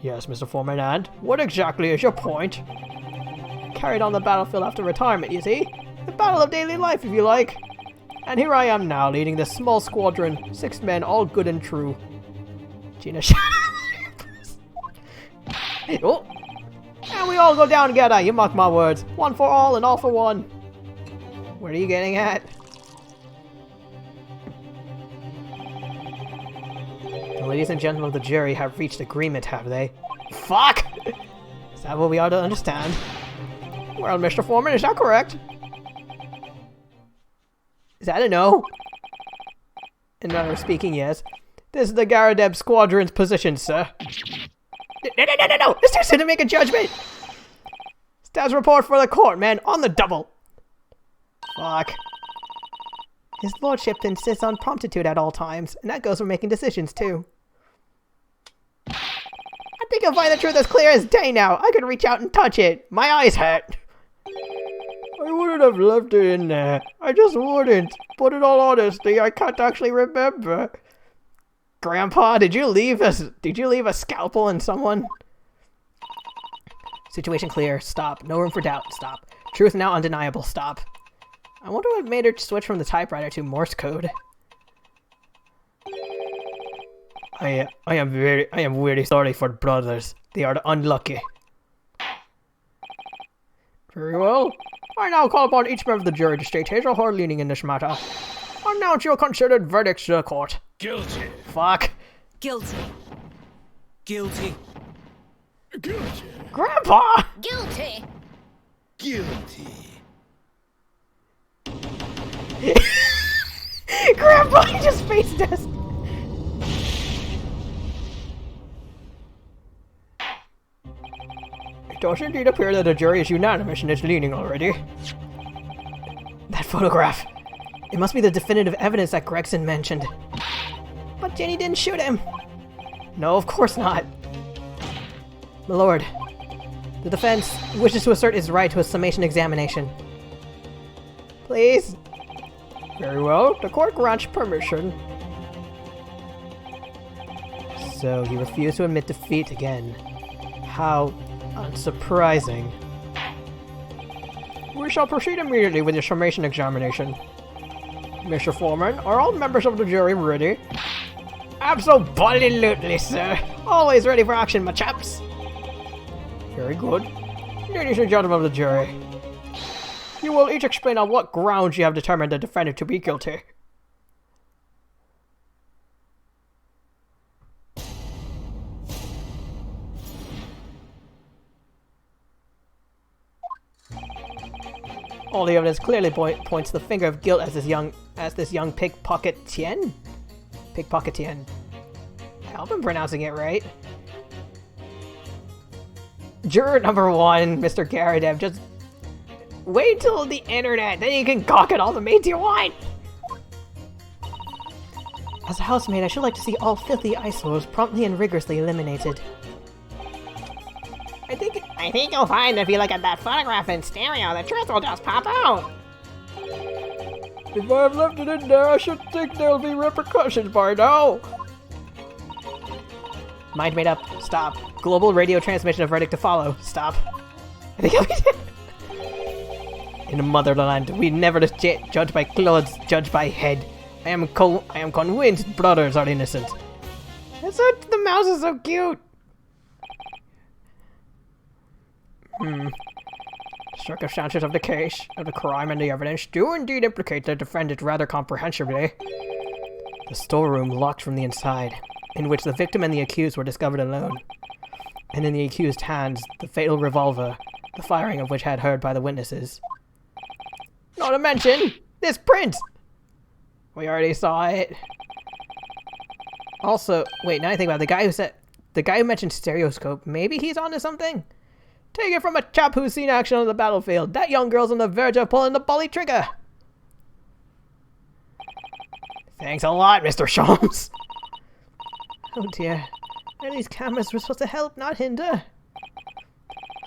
Yes, Mr. Foreman, and what exactly is your point? Carried on the battlefield after retirement, you see? The battle of daily life, if you like. And here I am now, leading this small squadron, 6 men, all good and true. Gina, oh! And we all go down together, you mark my words. One for all and all for one. What are you getting at? The ladies and gentlemen of the jury have reached agreement, have they? Fuck! Is that what we ought to understand? Well, Mr. Foreman, is that correct? Is that a no? Another speaking yes. This is the Garadeb Squadron's position, sir. No! It's too soon to make a judgment! Status report for the court, man, on the double! Fuck. His lordship insists on promptitude at all times, and that goes for making decisions, too. I think you'll find the truth as clear as day now. I could reach out and touch it. My eyes hurt. I wouldn't have left it in there. I just wouldn't. But in all honesty, I can't actually remember. Grandpa, did you leave a scalpel in someone? Situation clear. Stop. No room for doubt. Stop. Truth now undeniable. Stop. I wonder what made her switch from the typewriter to Morse code. I am very sorry for the brothers. They are unlucky. Very well. I now call upon each member of the jury to state his or her leaning in this matter. Announce your considered verdicts to the court. Guilty. Fuck. Guilty. Guilty. Guilty. Grandpa! Guilty. Guilty. Grandpa, he just faced us! It does indeed appear that the jury is unanimous in its leaning already. That photograph. It must be the definitive evidence that Gregson mentioned. But Jenny didn't shoot him! No, of course not. My lord, The defense wishes to assert its right to a summation examination. Please? Very well, the court grants permission. So he refused to admit defeat again. How unsurprising. We shall proceed immediately with the summation examination. Mr. Foreman, are all members of the jury ready? Absolutely, sir. Always ready for action, my chaps. Very good. Ladies and gentlemen of the jury, you will each explain on what grounds you have determined the defendant to be guilty. All the evidence clearly points the finger of guilt as this young pickpocket Tien? Pickpocket Tien. I hope I'm pronouncing it right. Juror number 1, Mr. Garadev, just wait till the internet, then you can gawk at all the maids you want! As a housemaid, I should like to see all filthy eyesores promptly and rigorously eliminated. I think you'll find if you look at that photograph in stereo, the truth will just pop out. If I've left it in there, I should think there'll be repercussions by now. Mind made up. Stop. Global radio transmission of verdict to follow. Stop. I think I'll be dead. In the motherland, we never judge by clothes, judge by head. I am convinced brothers are innocent. The mouse is so cute. Circumstances of the case, of the crime, and the evidence do indeed implicate the defendant rather comprehensively. The storeroom locked from the inside, in which the victim and the accused were discovered alone, and in the accused's hands the fatal revolver, the firing of which had heard by the witnesses. Not to mention this print! We already saw it. Also, wait, now I think about it, the guy who mentioned stereoscope, maybe he's onto something? Take it from a chap who's seen action on the battlefield. That young girl's on the verge of pulling the bully trigger. Thanks a lot, Mr. Sholmes. Oh dear. These cameras were supposed to help, not hinder.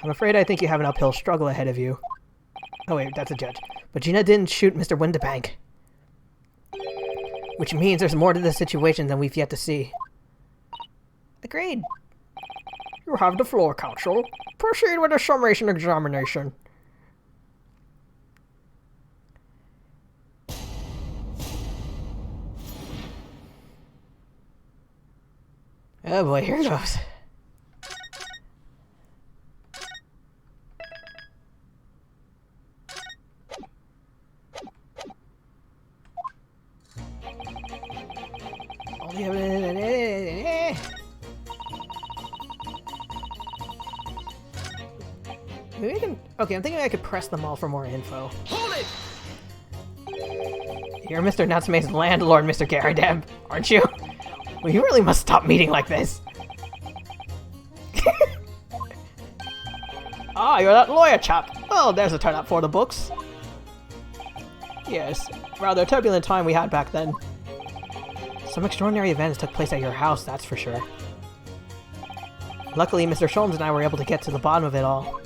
I'm afraid I think you have an uphill struggle ahead of you. Oh wait, that's a judge. But Gina didn't shoot Mr. Winterbank. Which means there's more to this situation than we've yet to see. Agreed. You have the floor, counsel. Proceed with the summation examination. Oh boy, here goes. All the evidence. Maybe I can... Okay, I'm thinking I could press them all for more info. Hold it! You're Mr. Natsume's landlord, Mr. Garadeb, aren't you? Well, you really must stop meeting like this. Ah, you're that lawyer chap. Well, there's a turnout for the books. Yes, rather turbulent time we had back then. Some extraordinary events took place at your house, that's for sure. Luckily, Mr. Sholmes and I were able to get to the bottom of it all.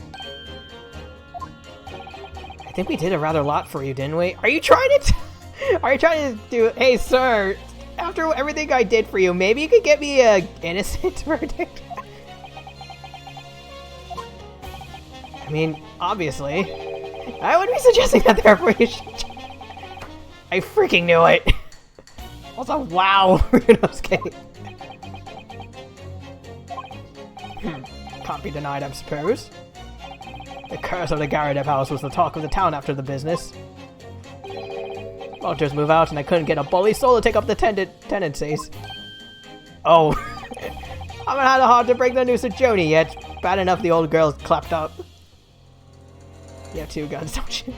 I think we did a rather lot for you, didn't we? Are you trying to do... Hey, sir, after everything I did for you, maybe you could get me a innocent verdict? I mean, obviously. I would be suggesting that therefore you should... I freaking knew it! Also, wow! Can't be denied, I suppose. The curse of the Garadev house was the talk of the town after the business. Vultures move out and I couldn't get a bully soul to take up the tenancies. Oh. I haven't had it hard to break the news to Joni yet. Bad enough the old girl's clapped up. You have 2 guns, don't you?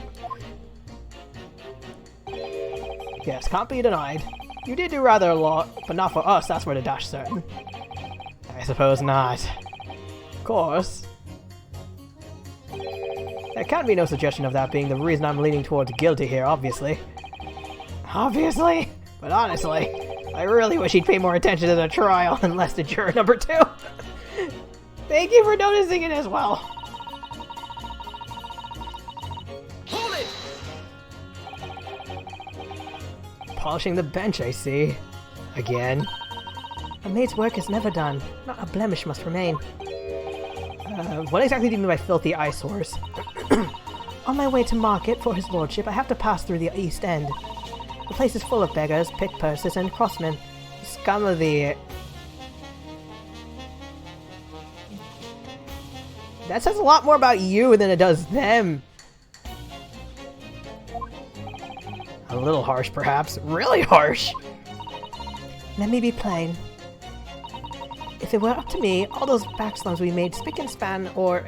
Yes, can't be denied. You did do rather a lot, but not for us, that's where the dash certain. I suppose not. Of course. There can be no suggestion of that being the reason I'm leaning towards guilty here, obviously. Obviously? But honestly, I really wish he'd pay more attention to the trial and less to juror number 2. Thank you for noticing it as well. Polishing the bench, I see. Again. A maid's work is never done. Not a blemish must remain. What exactly do you mean by filthy eyesores? On my way to market for his lordship, I have to pass through the East End. The place is full of beggars, pickpurses, and crossmen. Scum of the... That says a lot more about you than it does them. A little harsh, perhaps. Really harsh! Let me be plain. If it were up to me, all those backslums we made spick and span or...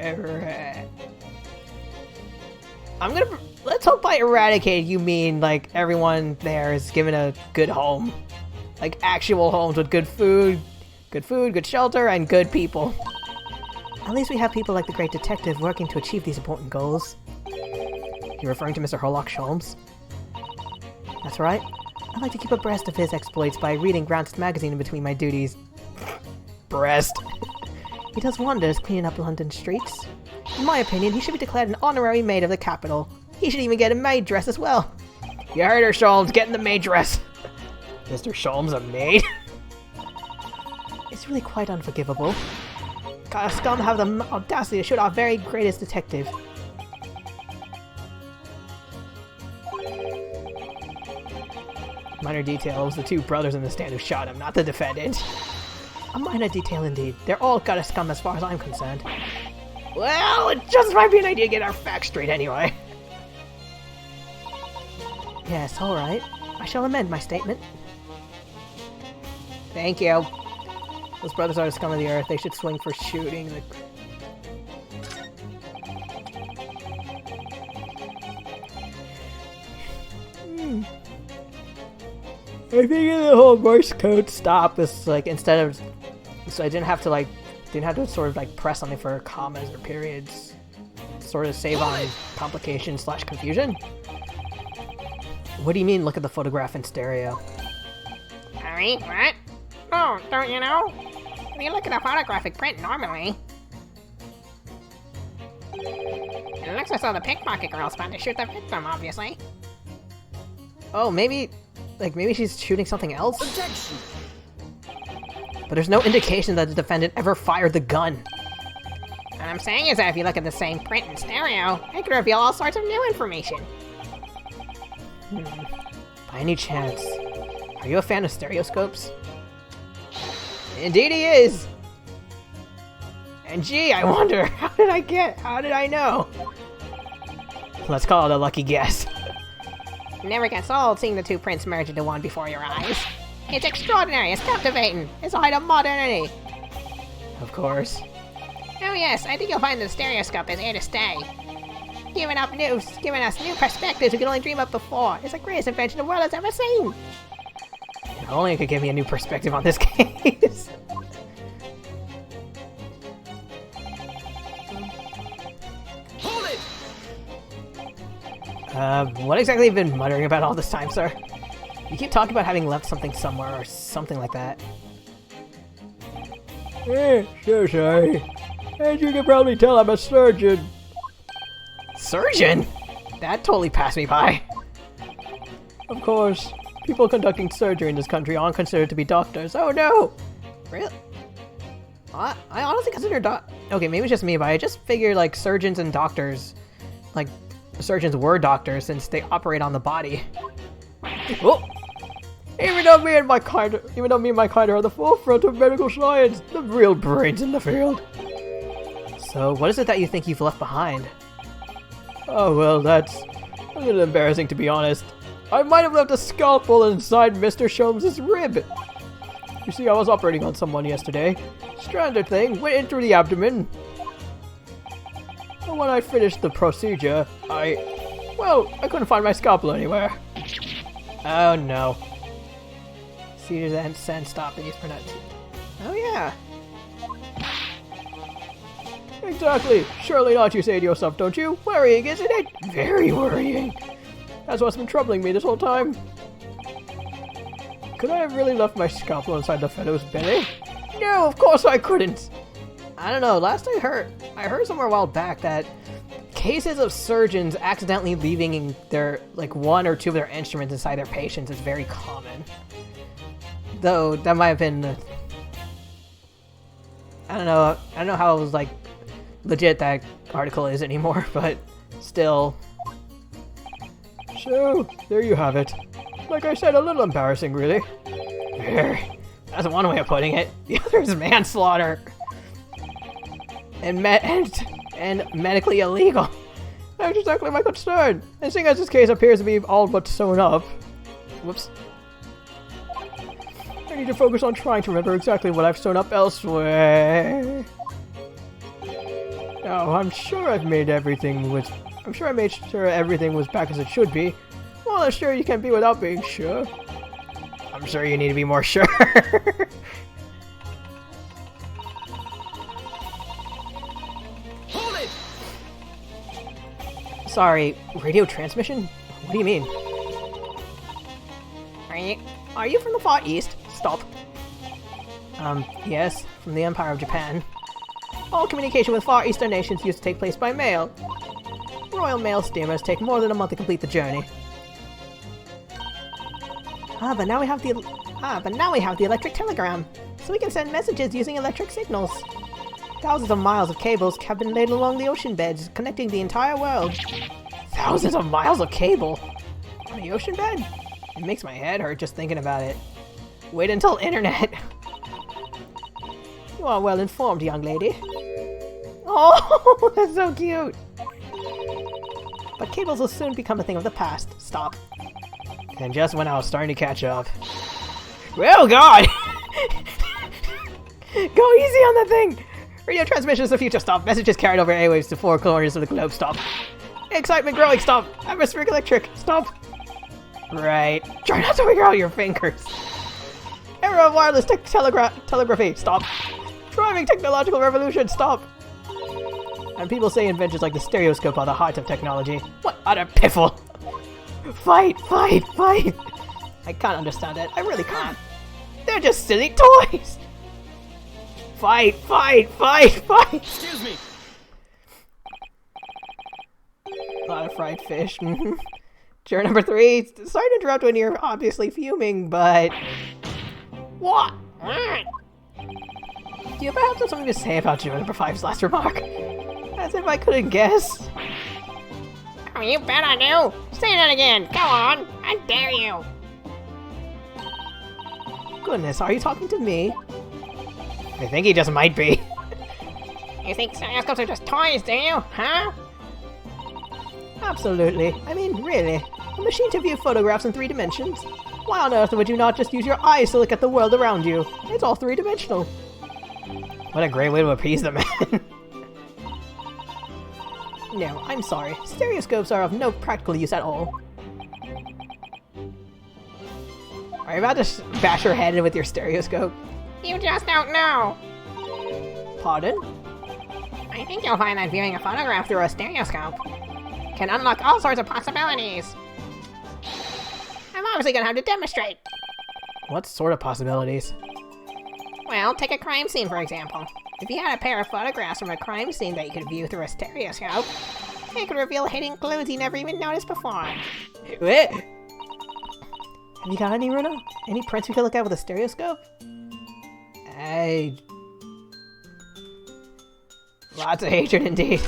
Let's hope by eradicated you mean, like, everyone there is given a good home. Like, actual homes with good food, good shelter, and good people. At least we have people like the great detective working to achieve these important goals. You're referring to Mr. Herlock Sholmes? That's right. I like to keep abreast of his exploits by reading Granted magazine in between my duties. Breast. He does wonders cleaning up London streets. In my opinion, he should be declared an honorary maid of the capital. He should even get a maid dress as well. You heard her, Sholmes. Get in the maid dress. Mr. Sholmes, a maid? It's really quite unforgivable. Gotta scum have the audacity to shoot our very greatest detective. Minor details, the two brothers in the stand who shot him, not the defendant. A minor detail indeed. They're all gutter scum as far as I'm concerned. Well, it just might be an idea to get our facts straight anyway. Yes, alright. I shall amend my statement. Thank you. Those brothers are the scum of the earth. They should swing for shooting the... I think the whole Morse code stop is like instead of, so I didn't have to sort of like press something for commas or periods, sort of save on complication / confusion. What do you mean? Look at the photograph in stereo. Sorry, what? Oh, don't you know? When you look at a photographic print normally, it looks as though the pickpocket girl's about to shoot the victim, obviously. Oh, maybe she's shooting something else? Objection! But there's no indication that the defendant ever fired the gun. What I'm saying is that if you look at the same print in stereo, it could reveal all sorts of new information. By any chance, are you a fan of stereoscopes? Indeed he is! And gee, I wonder, how did I know? Let's call it a lucky guess. It never gets old seeing the two prints merge into one before your eyes. It's extraordinary, it's captivating, it's a height of modernity. Of course. Oh yes, I think you'll find the stereoscope is here to stay. Giving us new perspectives we could only dream of before. It's the greatest invention the world has ever seen. If only it could give me a new perspective on this case. Hold it! What exactly have you been muttering about all this time, sir? You keep talking about having left something somewhere or something like that. So sorry. As you can probably tell, I'm a surgeon. Surgeon? That totally passed me by. Of course. People conducting surgery in this country aren't considered to be doctors. Oh no! Really? I honestly consider okay, maybe it's just me, but I just figured like surgeons and doctors, like surgeons were doctors since they operate on the body. Oh! Even though me and my kind are at the forefront of medical science, the real brains in the field. So, what is it that you think you've left behind? Oh well, that's a little embarrassing to be honest. I might have left a scalpel inside Mr. Sholmes' rib. You see, I was operating on someone yesterday. Stranded thing went in through the abdomen. And when I finished the procedure, I couldn't find my scalpel anywhere. Oh no. Seizures and send stop and use pronounced. Oh yeah. Exactly. Surely not, you say to yourself, don't you? Worrying, isn't it? Very worrying. That's what's been troubling me this whole time. Could I have really left my scalpel inside the fellow's belly? No, of course I couldn't. I don't know. Last I heard somewhere a while back that cases of surgeons accidentally leaving their, like, one or two of their instruments inside their patients is very common. Though, that might have been... I don't know how, like, legit that article is anymore, but still. So, there you have it. Like I said, a little embarrassing, really. That's one way of putting it. The other is manslaughter. And medically illegal. That's exactly my concern. And seeing as this case appears to be all but sewn up... Whoops. I need to focus on trying to remember exactly what I've sewn up elsewhere. Now, I'm sure I made sure everything was back as it should be. Well, as sure you can be without being sure. I'm sure you need to be more sure. Hold it! Sorry, radio transmission? What do you mean? Are you from the Far East? Stop. Yes, from the Empire of Japan. All communication with Far Eastern nations used to take place by mail. Royal Mail steamers take more than a month to complete the journey. But now we have the electric telegram, so we can send messages using electric signals. Thousands of miles of cables have been laid along the ocean beds, connecting the entire world. Thousands of miles of cable? On the ocean bed? It makes my head hurt just thinking about it. Wait until internet. You are well informed, young lady. Oh, that's so cute. But cables will soon become a thing of the past. Stop. And just when I was starting to catch up. Oh god! Go easy on the thing! Radio transmission is the future. Stop. Messages carried over airwaves to four corners of the globe. Stop. Excitement growing. Stop. Atmospheric electric. Stop. Right. Try not to wiggle out your fingers. Era of wireless telegraphy. Stop. Driving technological revolution. Stop. And people say inventions like the stereoscope are the heart of technology. What utter piffle! Fight, fight, fight! I can't understand it. I really can't. They're just silly toys! Fight, fight, fight, fight! Excuse me! A lot of fried fish. Juror number 3. Sorry to interrupt when you're obviously fuming, but... What? Do you perhaps have something to say about juror number 5's last remark? As if I couldn't guess. Oh, you bet I do! Say that again! Go on! I dare you! Goodness, are you talking to me? I think he just might be. You think stereoscopes are just toys, do you? Huh? Absolutely. I mean, really. A machine to view photographs in 3 dimensions. Why on earth would you not just use your eyes to look at the world around you? It's all 3-dimensional. What a great way to appease the man. No, I'm sorry. Stereoscopes are of no practical use at all. Are you about to bash your head in with your stereoscope? You just don't know! Pardon? I think you'll find that viewing a photograph through a stereoscope can unlock all sorts of possibilities. I'm obviously gonna have to demonstrate. What sort of possibilities? Well, take a crime scene for example. If you had a pair of photographs from a crime scene that you could view through a stereoscope, it could reveal hidden clues you never even noticed before. What? Have you got any, Runa? Any prints we could look at with a stereoscope? Lots of hatred indeed.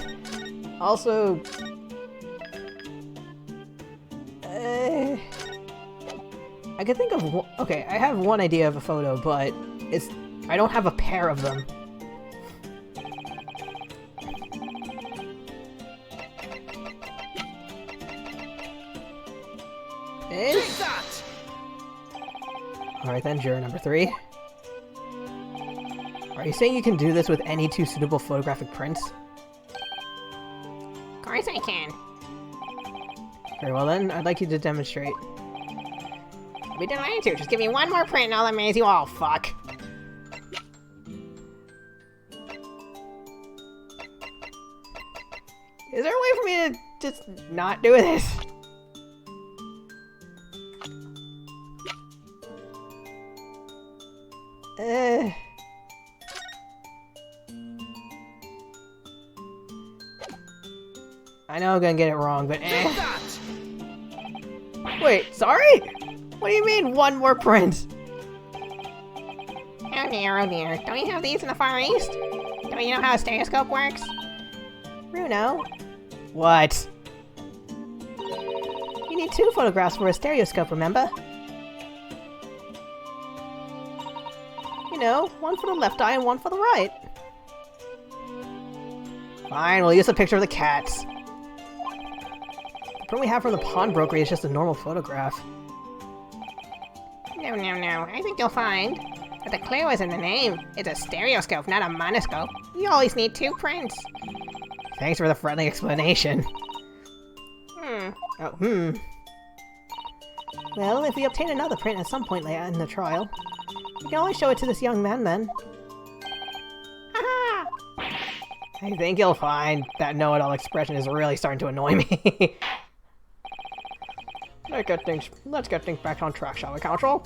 Also... I could think of one... Okay, I have one idea of a photo, but it's... I don't have a pair of them. Take that! Alright then, juror number 3. Are you saying you can do this with any 2 suitable photographic prints? Of course I can. Very well then, I'd like you to demonstrate. I'll be delighted to. Just give me one more print and I'll amaze you all, fuck. Is there a way for me to just not do this? I know I'm gonna get it wrong, but Do eh. that! Wait, sorry? What do you mean, one more print? Oh dear, oh dear. Don't you have these in the Far East? Don't you know how a stereoscope works? Bruno? What? You need 2 photographs for a stereoscope, remember? You know, one for the left eye and one for the right. Fine, we'll use a picture of the cats. The print we have from the pawnbroker is just a normal photograph. No, no, no. I think you'll find that the clue is in the name. It's a stereoscope, not a monoscope. You always need 2 prints. Thanks for the friendly explanation. Hmm. Oh, Well, if we obtain another print at some point later in the trial, we can always show it to this young man then. Haha! I think you'll find that know-it-all expression is really starting to annoy me. Let's get things back on track, shall we, Council?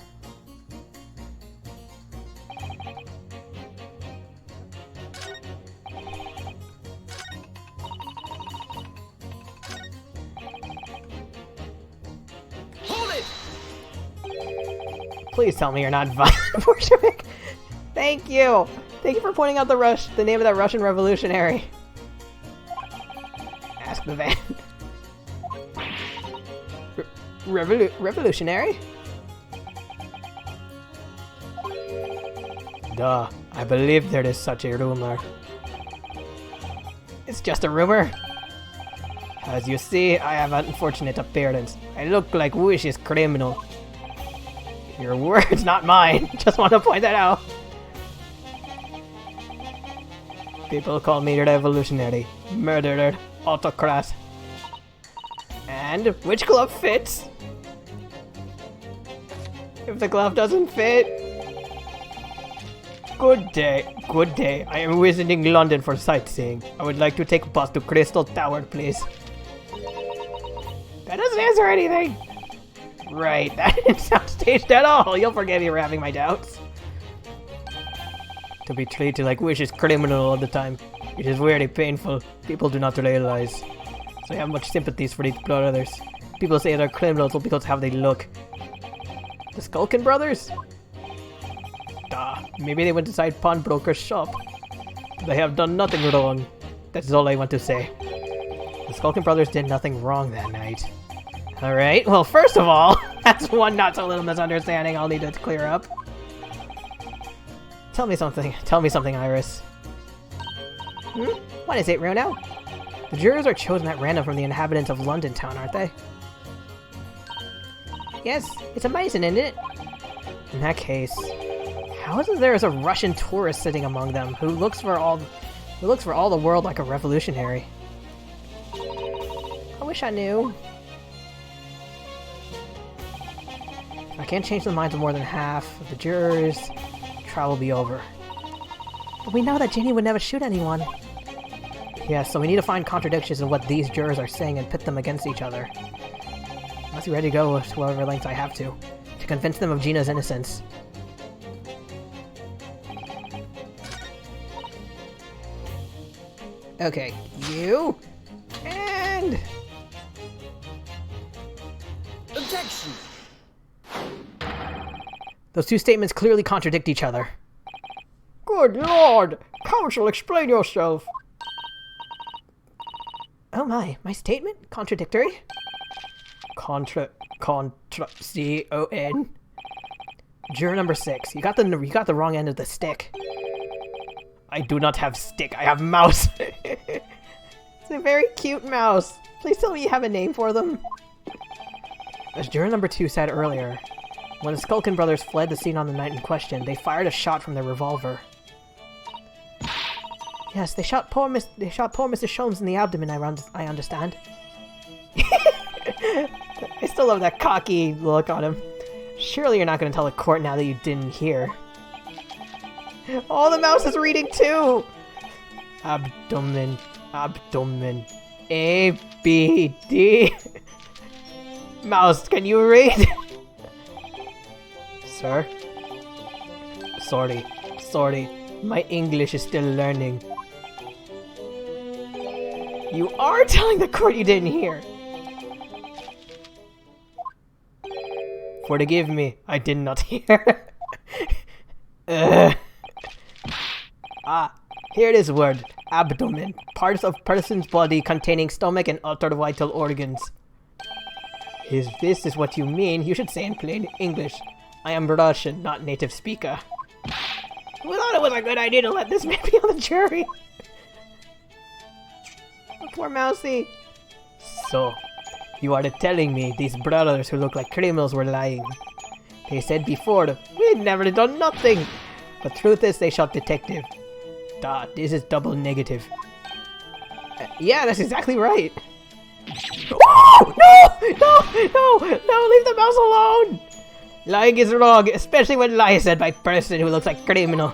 Hold it! Please tell me you're not violent, Bolshevik. Thank you. Thank you for pointing out the name of that Russian revolutionary. Ask the van. Revolutionary? Duh, I believe there is such a rumor. It's just a rumor. As you see, I have an unfortunate appearance. I look like Wish's criminal. Your words, not mine. Just want to point that out. People call me revolutionary, murderer, autocrat. And which glove fits? If the glove doesn't fit... Good day, good day. I am visiting London for sightseeing. I would like to take a bus to Crystal Tower, please. That doesn't answer anything! Right, that didn't sound staged at all. You'll forgive me for having my doubts. To be treated like Wish's criminal all the time. It is very painful. People do not realize. So I have much sympathies for these brothers. People say they're criminals because of how they look. The Skulkin brothers? Duh, maybe they went inside pawnbroker's shop. They have done nothing wrong. That's all I want to say. The Skulkin brothers did nothing wrong that night. Alright, well first of all, that's one not so little misunderstanding I'll need to clear up. Tell me something, Iris. What is it, Bruno? The jurors are chosen at random from the inhabitants of London town, aren't they? Yes, it's amazing, isn't it? In that case, how is it there is a Russian tourist sitting among them who looks for all the world like a revolutionary? I wish I knew. If I can't change the minds of more than half of the jurors, the trial will be over. But we know that Ginny would never shoot anyone. Yeah, so we need to find contradictions in what these jurors are saying and pit them against each other. I must be ready to go to whatever lengths I have to convince them of Gina's innocence. Okay, you and Objection! those two statements clearly contradict each other. Good lord! Counsel, explain yourself! Oh my statement? Contradictory? C-O-N. Juror number 6. You got the wrong end of the stick. I do not have stick, I have mouse! It's a very cute mouse. Please tell me you have a name for them. As juror number 2 said earlier, when the Skulkin brothers fled the scene on the night in question, they fired a shot from their revolver. Yes, they shot poor Mr. Sholmes in the abdomen, I understand. I still love that cocky look on him. Surely you're not going to tell the court now that you didn't hear. Oh, the mouse is reading too! Abdomen. A, B, D. Mouse, can you read? Sir? Sorry. My English is still learning. You are telling the court you didn't hear! Forgive me, I did not hear. Here it is word. Abdomen. Parts of person's body containing stomach and other vital organs. If this is what you mean, you should say in plain English. I am Russian, not native speaker. We thought it was a good idea to let this man be on the jury. Poor Mousy. So, you are telling me these brothers who look like criminals were lying. They said before, we'd never done nothing. The truth is they shot detective. Duh, this is double negative. Yeah, that's exactly right. Oh, no, leave the mouse alone. Lying is wrong, especially when lie is said by a person who looks like a criminal.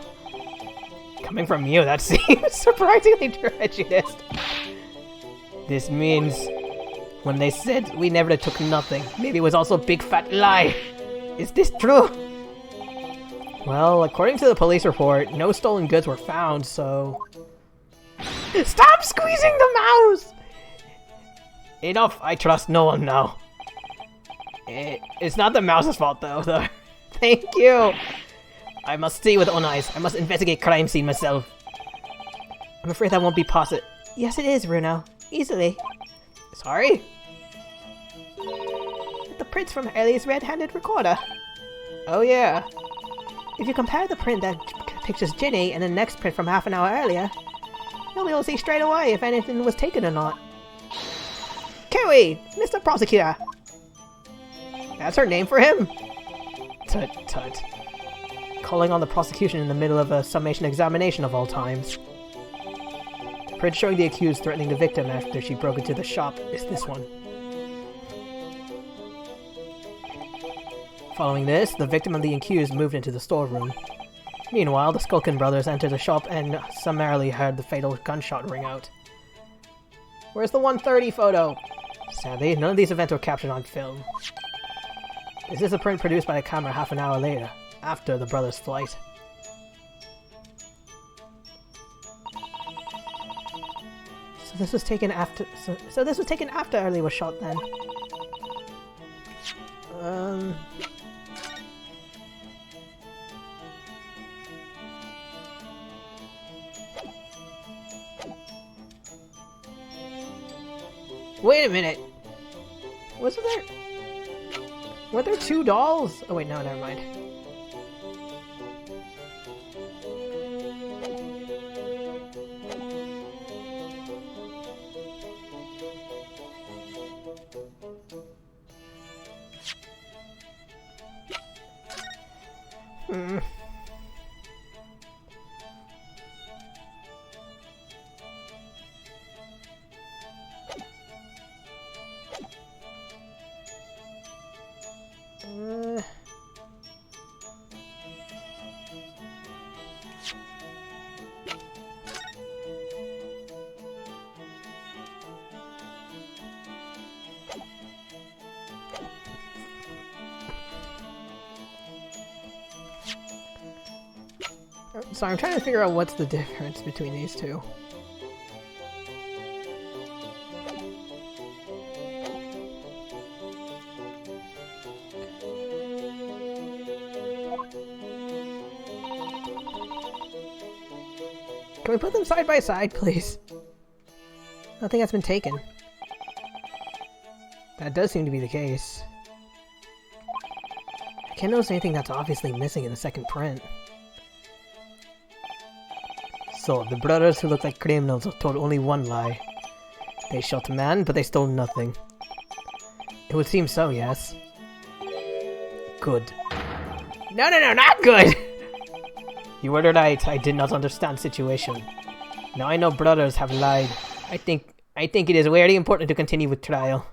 Coming from you, that seems surprisingly prejudiced. This means when they said we never took nothing, maybe it was also a big fat lie. Is this true? Well, according to the police report, no stolen goods were found, so... Stop squeezing the mouse! Enough, I trust no one now. It's not the mouse's fault though. Thank you! I must see with own eyes. I must investigate crime scene myself. I'm afraid that won't be possible. Yes, it is, Bruno. Easily. Sorry? The prints from Ellie's red-handed recorder. Oh yeah. If you compare the print that pictures Ginny and the next print from half an hour earlier, you'll be able to see straight away if anything was taken or not. Kiwi! Mr. Prosecutor! That's her name for him? Tut tut. Calling on the prosecution in the middle of a summation examination of all times. The print showing the accused threatening the victim after she broke into the shop is this one. Following this, the victim and the accused moved into the storeroom. Meanwhile, the Skulkin brothers entered the shop and summarily heard the fatal gunshot ring out. Where's the 1:30 photo? Sadly, none of these events were captured on film. This is a print produced by a camera half an hour later, after the brothers' flight. So this was taken after... So this was taken after Ellie was shot then. Wait a minute! Wasn't there... Were there two dolls? Oh wait, no, never mind. Sorry, I'm trying to figure out what's the difference between these two. Can we put them side by side, please? Nothing has been taken. That does seem to be the case. I can't notice anything that's obviously missing in the second print. So, the brothers who look like criminals told only one lie. They shot a man, but they stole nothing. It would seem so, yes. Good. No, not good! You were right, I did not understand situation. Now I know brothers have lied. I think it is very important to continue with trial.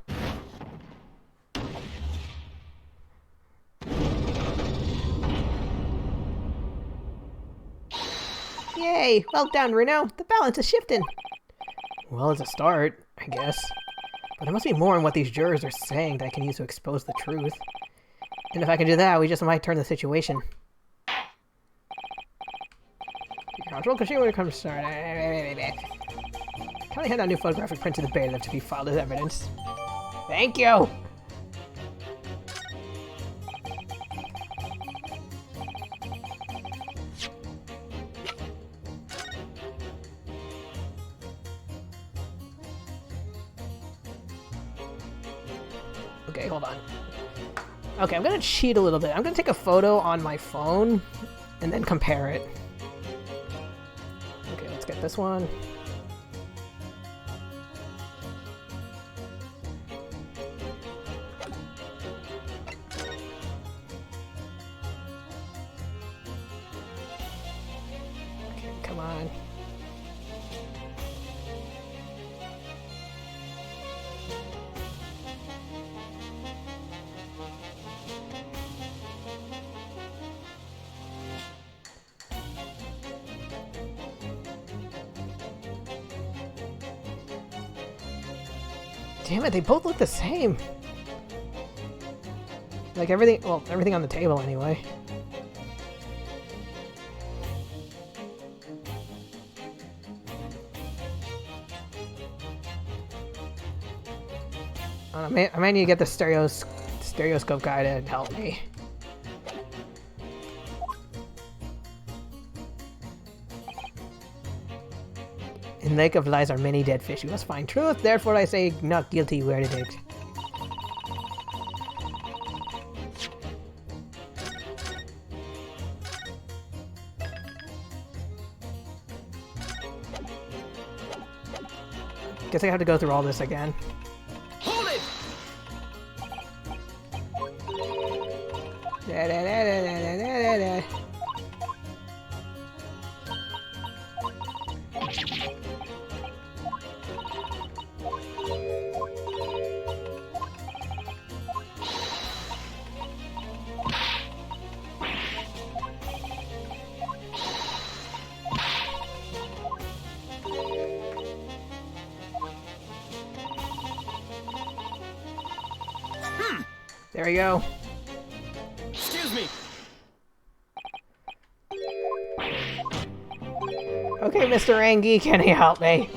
Yay! Well done, Reno. The balance is shifting. Well, it's a start, I guess. But there must be more in what these jurors are saying that I can use to expose the truth. And if I can do that, we just might turn the situation. Control consumer when it comes to start. Can I hand out new photographic print to the bailiff to be filed as evidence? Thank you! Okay, hold on. Okay, I'm gonna cheat a little bit. I'm gonna take a photo on my phone and then compare it. Okay, let's get this one. Okay, come on. Damn it, they both look the same. Like everything, well, everything on the table anyway. I might need to get the stereoscope guy to help me. In Lake of Lies are many dead fish. You must find truth. Therefore, I say not guilty verdict. Guess I have to go through all this again. Hold it! Da, da, da, da, da, da, da, da. There we go. Excuse me. Okay, Mr. Angie, can you help me?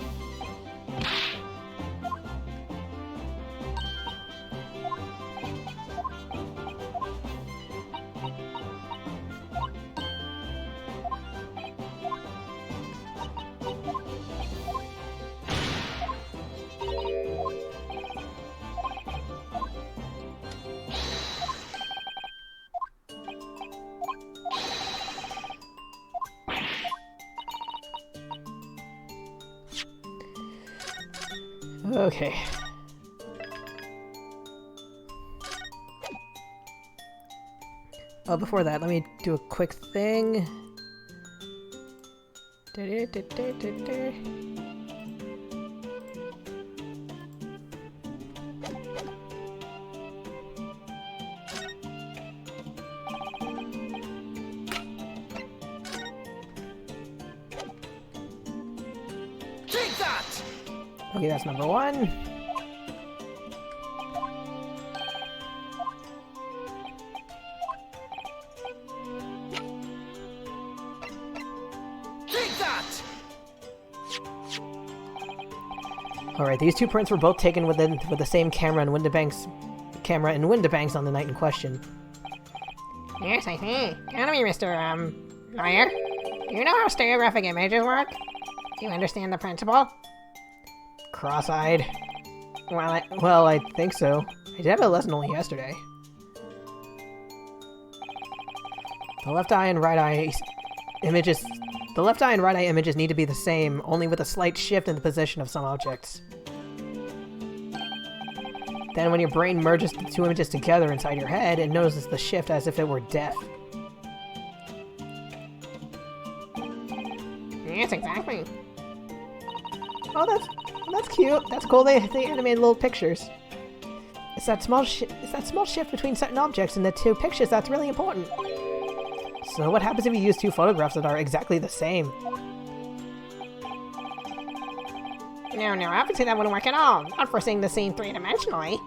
Okay. Oh, before that, let me do a quick thing. Take that! Okay, that's number one. Take that! Alright, these two prints were both taken with the same camera in Windibank's on the night in question. Yes, I see. Tell me, Mr. Lawyer. Do you know how stereographic images work? Do you understand the principle? Cross-eyed. Well, I think so. I did have a lesson only yesterday. The left eye and right eye images need to be the same, only with a slight shift in the position of some objects. Then when your brain merges the two images together inside your head, it notices the shift as if it were deaf. Yes, exactly. Oh, that's cute. That's cool. They animated little pictures. It's that small shift between certain objects in the two pictures that's really important. So what happens if you use two photographs that are exactly the same? No, obviously that wouldn't work at all. Not for seeing the scene three-dimensionally.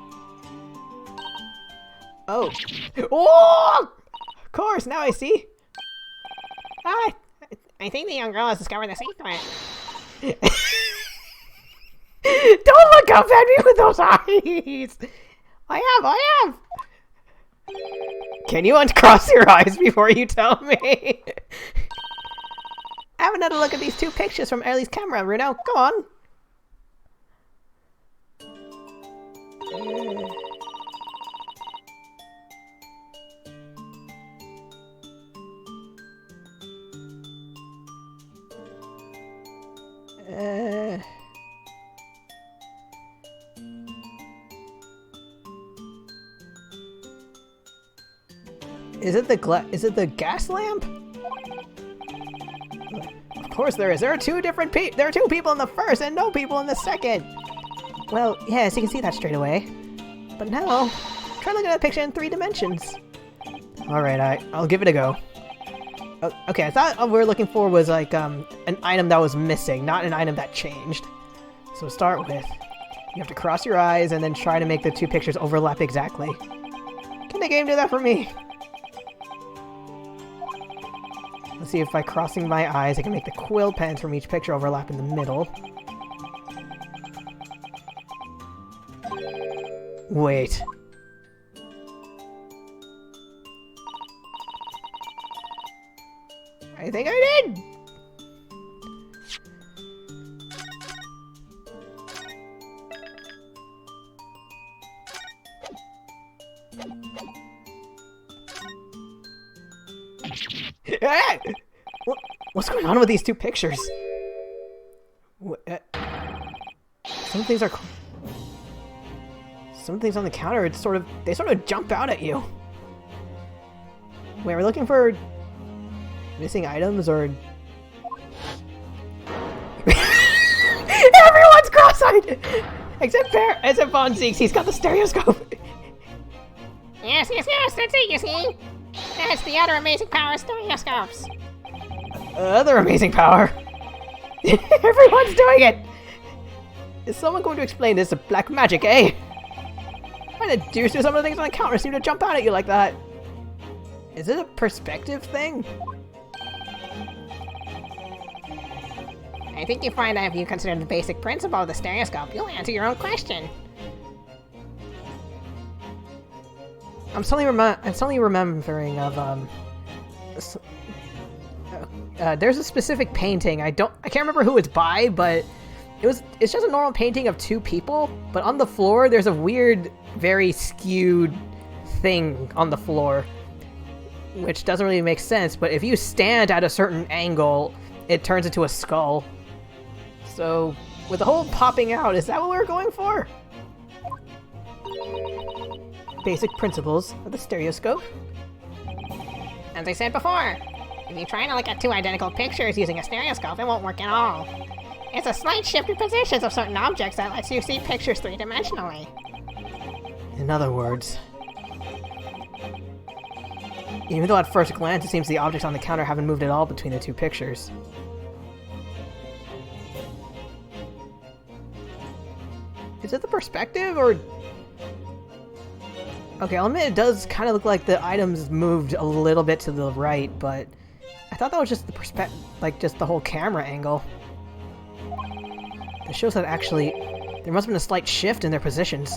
Oh. Oh! Of course, now I see. I think the young girl has discovered the secret. Don't look up at me with those eyes! I have! Can you uncross your eyes before you tell me? Have another look at these two pictures from Early's camera, Runo. Go on. Is it the gas lamp? Of course there is. There are two people in the first and no people in the second. Well, yes, you can see that straight away. But now, try looking at the picture in 3 dimensions. Alright, I'll give it a go. Okay, I thought what we were looking for was like an item that was missing, not an item that changed. So to start with, you have to cross your eyes and then try to make the two pictures overlap exactly. Can the game do that for me? Let's see if by crossing my eyes I can make the quill pens from each picture overlap in the middle. Wait. I think I did! What's going on with these two pictures? Some things on the counter, they sort of jump out at you. Wait, we're looking for missing items or... Everyone's cross-eyed! Except Von Zeeks, he's got the stereoscope. Yes, that's it, you see? That's the other amazing power of stereoscopes. Other amazing power? Everyone's doing it! Is someone going to explain this black magic, eh? Why the deuce do some of the things on the counter seem to jump out at you like that? Is it a perspective thing? I think you find that if you consider the basic principle of the stereoscope, you'll answer your own question. I'm suddenly remembering of there's a specific painting. I can't remember who it's by, but it's just a normal painting of two people, but on the floor there's a weird, very skewed thing on the floor, which doesn't really make sense, but if you stand at a certain angle, it turns into a skull. So, with the hole popping out, is that what we were going for? Basic principles of the stereoscope. As I said before, if you try to look at two identical pictures using a stereoscope, it won't work at all. It's a slight shift in positions of certain objects that lets you see pictures 3-dimensionally. In other words, even though at first glance it seems the objects on the counter haven't moved at all between the two pictures. Is it the perspective, or... Okay, I'll admit it does kind of look like the items moved a little bit to the right, but I thought that was just the perspective, like just the whole camera angle. It shows that actually there must have been a slight shift in their positions.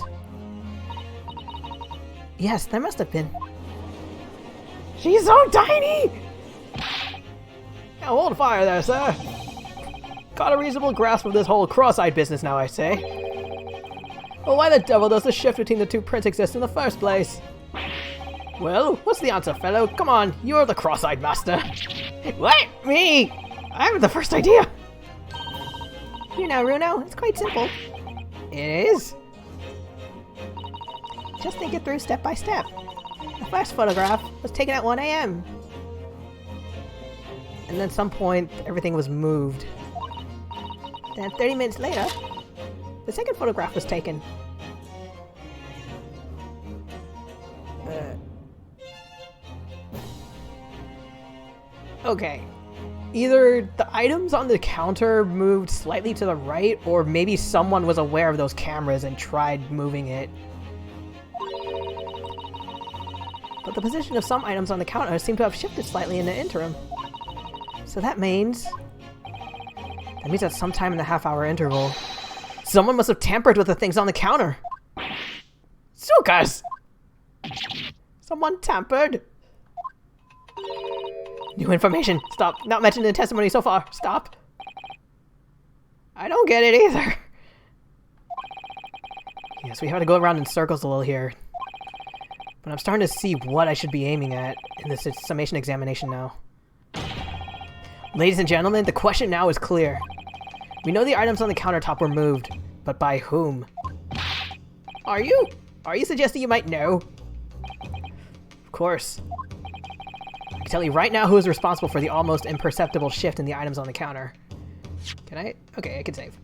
Yes, there must have been. She's so tiny! Now hold fire there, sir. Got a reasonable grasp of this whole cross-eyed business now, I say. Well, why the devil does the shift between the two prints exist in the first place? Well, what's the answer, fellow? Come on, you're the cross-eyed master. What? Me? I have the first idea. You know, Runo, it's quite simple. It is? Just think it through step by step. The first photograph was taken at 1 a.m. And then at some point, everything was moved. Then 30 minutes later, the second photograph was taken. Okay. Either the items on the counter moved slightly to the right, or maybe someone was aware of those cameras and tried moving it. But the position of some items on the counter seem to have shifted slightly in the interim. So that means that sometime in the half-hour interval, Someone must have tampered with the things on the counter. Sukas! Someone tampered? New information. Stop. Not mentioned in the testimony so far. Stop. I don't get it either. Yes, we have to go around in circles a little here. But I'm starting to see what I should be aiming at in this summation examination now. Ladies and gentlemen, the question now is clear. We know the items on the countertop were moved, but by whom? Are you suggesting you might know? Of course. I can tell you right now who is responsible for the almost imperceptible shift in the items on the counter. Can I? Okay, I can save.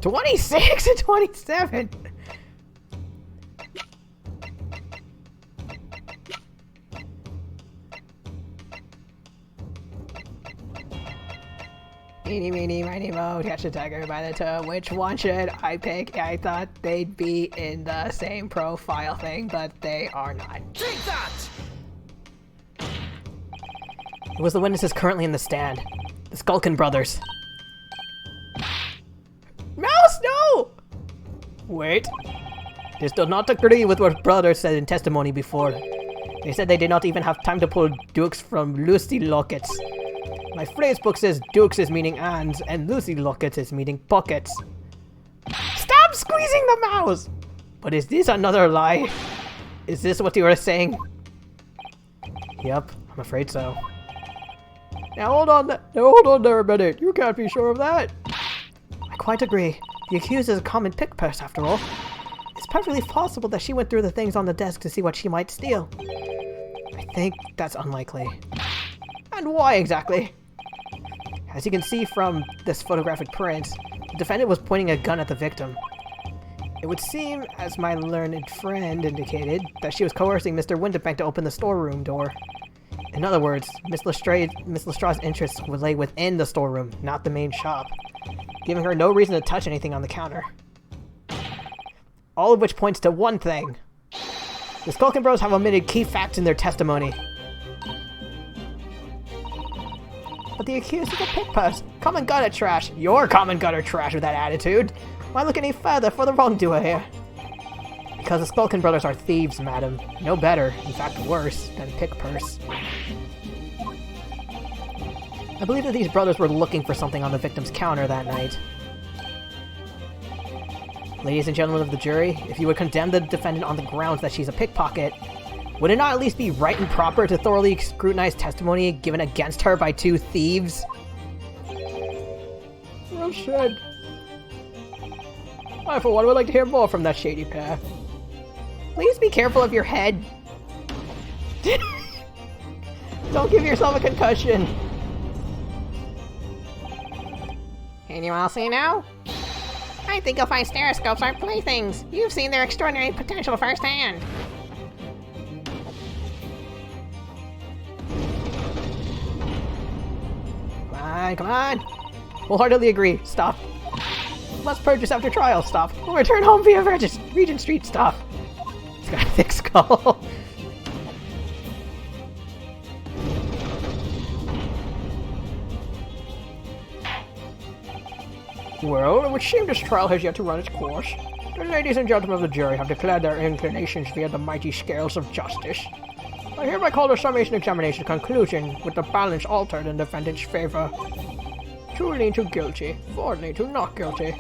$26 and $27. Eeny, meeny, miny, moe, catch the tiger by the toe. Which one should I pick? I thought they'd be in the same profile thing, but they are not. Take that! It was the witnesses currently in the stand. The Skulkin brothers. Mouse, no! Wait. This does not agree with what brothers said in testimony before. They said they did not even have time to pull dukes from Lucy lockets. My phrase book says dukes is meaning ands, and Lucy lockets is meaning pockets. Stop squeezing the mouse! But is this another lie? Is this what you were saying? Yep, I'm afraid so. Now hold on there a minute. You can't be sure of that. I quite agree. The accused is a common pickpurse after all. It's perfectly possible that she went through the things on the desk to see what she might steal. I think that's unlikely. And why exactly? As you can see from this photographic print, the defendant was pointing a gun at the victim. It would seem, as my learned friend indicated, that she was coercing Mr. Winterbank to open the storeroom door. In other words, Miss Lestrange's interests would lay within the storeroom, not the main shop, giving her no reason to touch anything on the counter. All of which points to one thing. The Skulkin Bros have omitted key facts in their testimony. But the accused is a pickpurse. Common gutter trash. You're common gutter trash with that attitude. Why look any further for the wrongdoer here? Because the Skulkin brothers are thieves, madam. No better, in fact worse, than pickpurse. I believe that these brothers were looking for something on the victim's counter that night. Ladies and gentlemen of the jury, if you would condemn the defendant on the grounds that she's a pickpocket, would it not at least be right and proper to thoroughly scrutinize testimony given against her by two thieves? Well said. I, for one, would like to hear more from that shady pair. Please be careful of your head. Don't give yourself a concussion. Can you all see now? I think you'll find stereoscopes aren't playthings. You've seen their extraordinary potential firsthand. Come on. Wholeheartedly agree. Stop. Let's purchase after trial. Stop. We'll return home via Regent Street. Stop. He's got a thick skull. Well, it would seem this trial has yet to run its course. The ladies and gentlemen of the jury have declared their inclinations via the mighty scales of justice. I hereby call the summation examination conclusion with the balance altered in the defendant's favor. 2 lean to guilty, 4 lean to not guilty.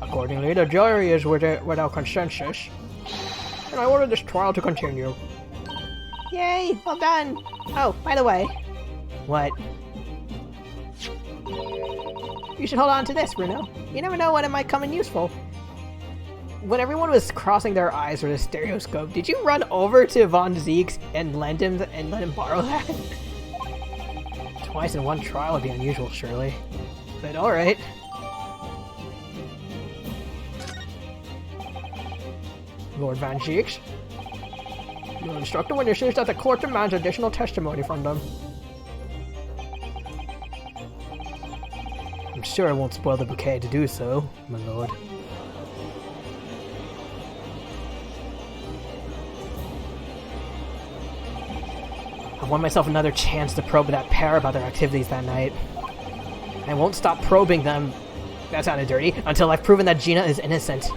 Accordingly, the jury is without consensus, and I order this trial to continue. Yay, well done. Oh, by the way. What? You should hold on to this, Bruno. You never know when it might come in useful. When everyone was crossing their eyes for the stereoscope, did you run over to Von Zeke's and let him borrow that? Twice in one trial would be unusual, surely. But alright. Lord Van Zeeks, you will instruct the witnesses that the court demands additional testimony from them. I'm sure I won't spoil the bouquet to do so, my lord. I won myself another chance to probe that pair about their activities that night. I won't stop probing them, that sounded dirty, until I've proven that Gina is innocent.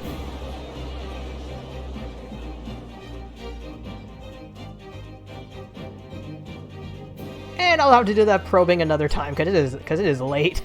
And I'll have to do that probing another time, because it is late.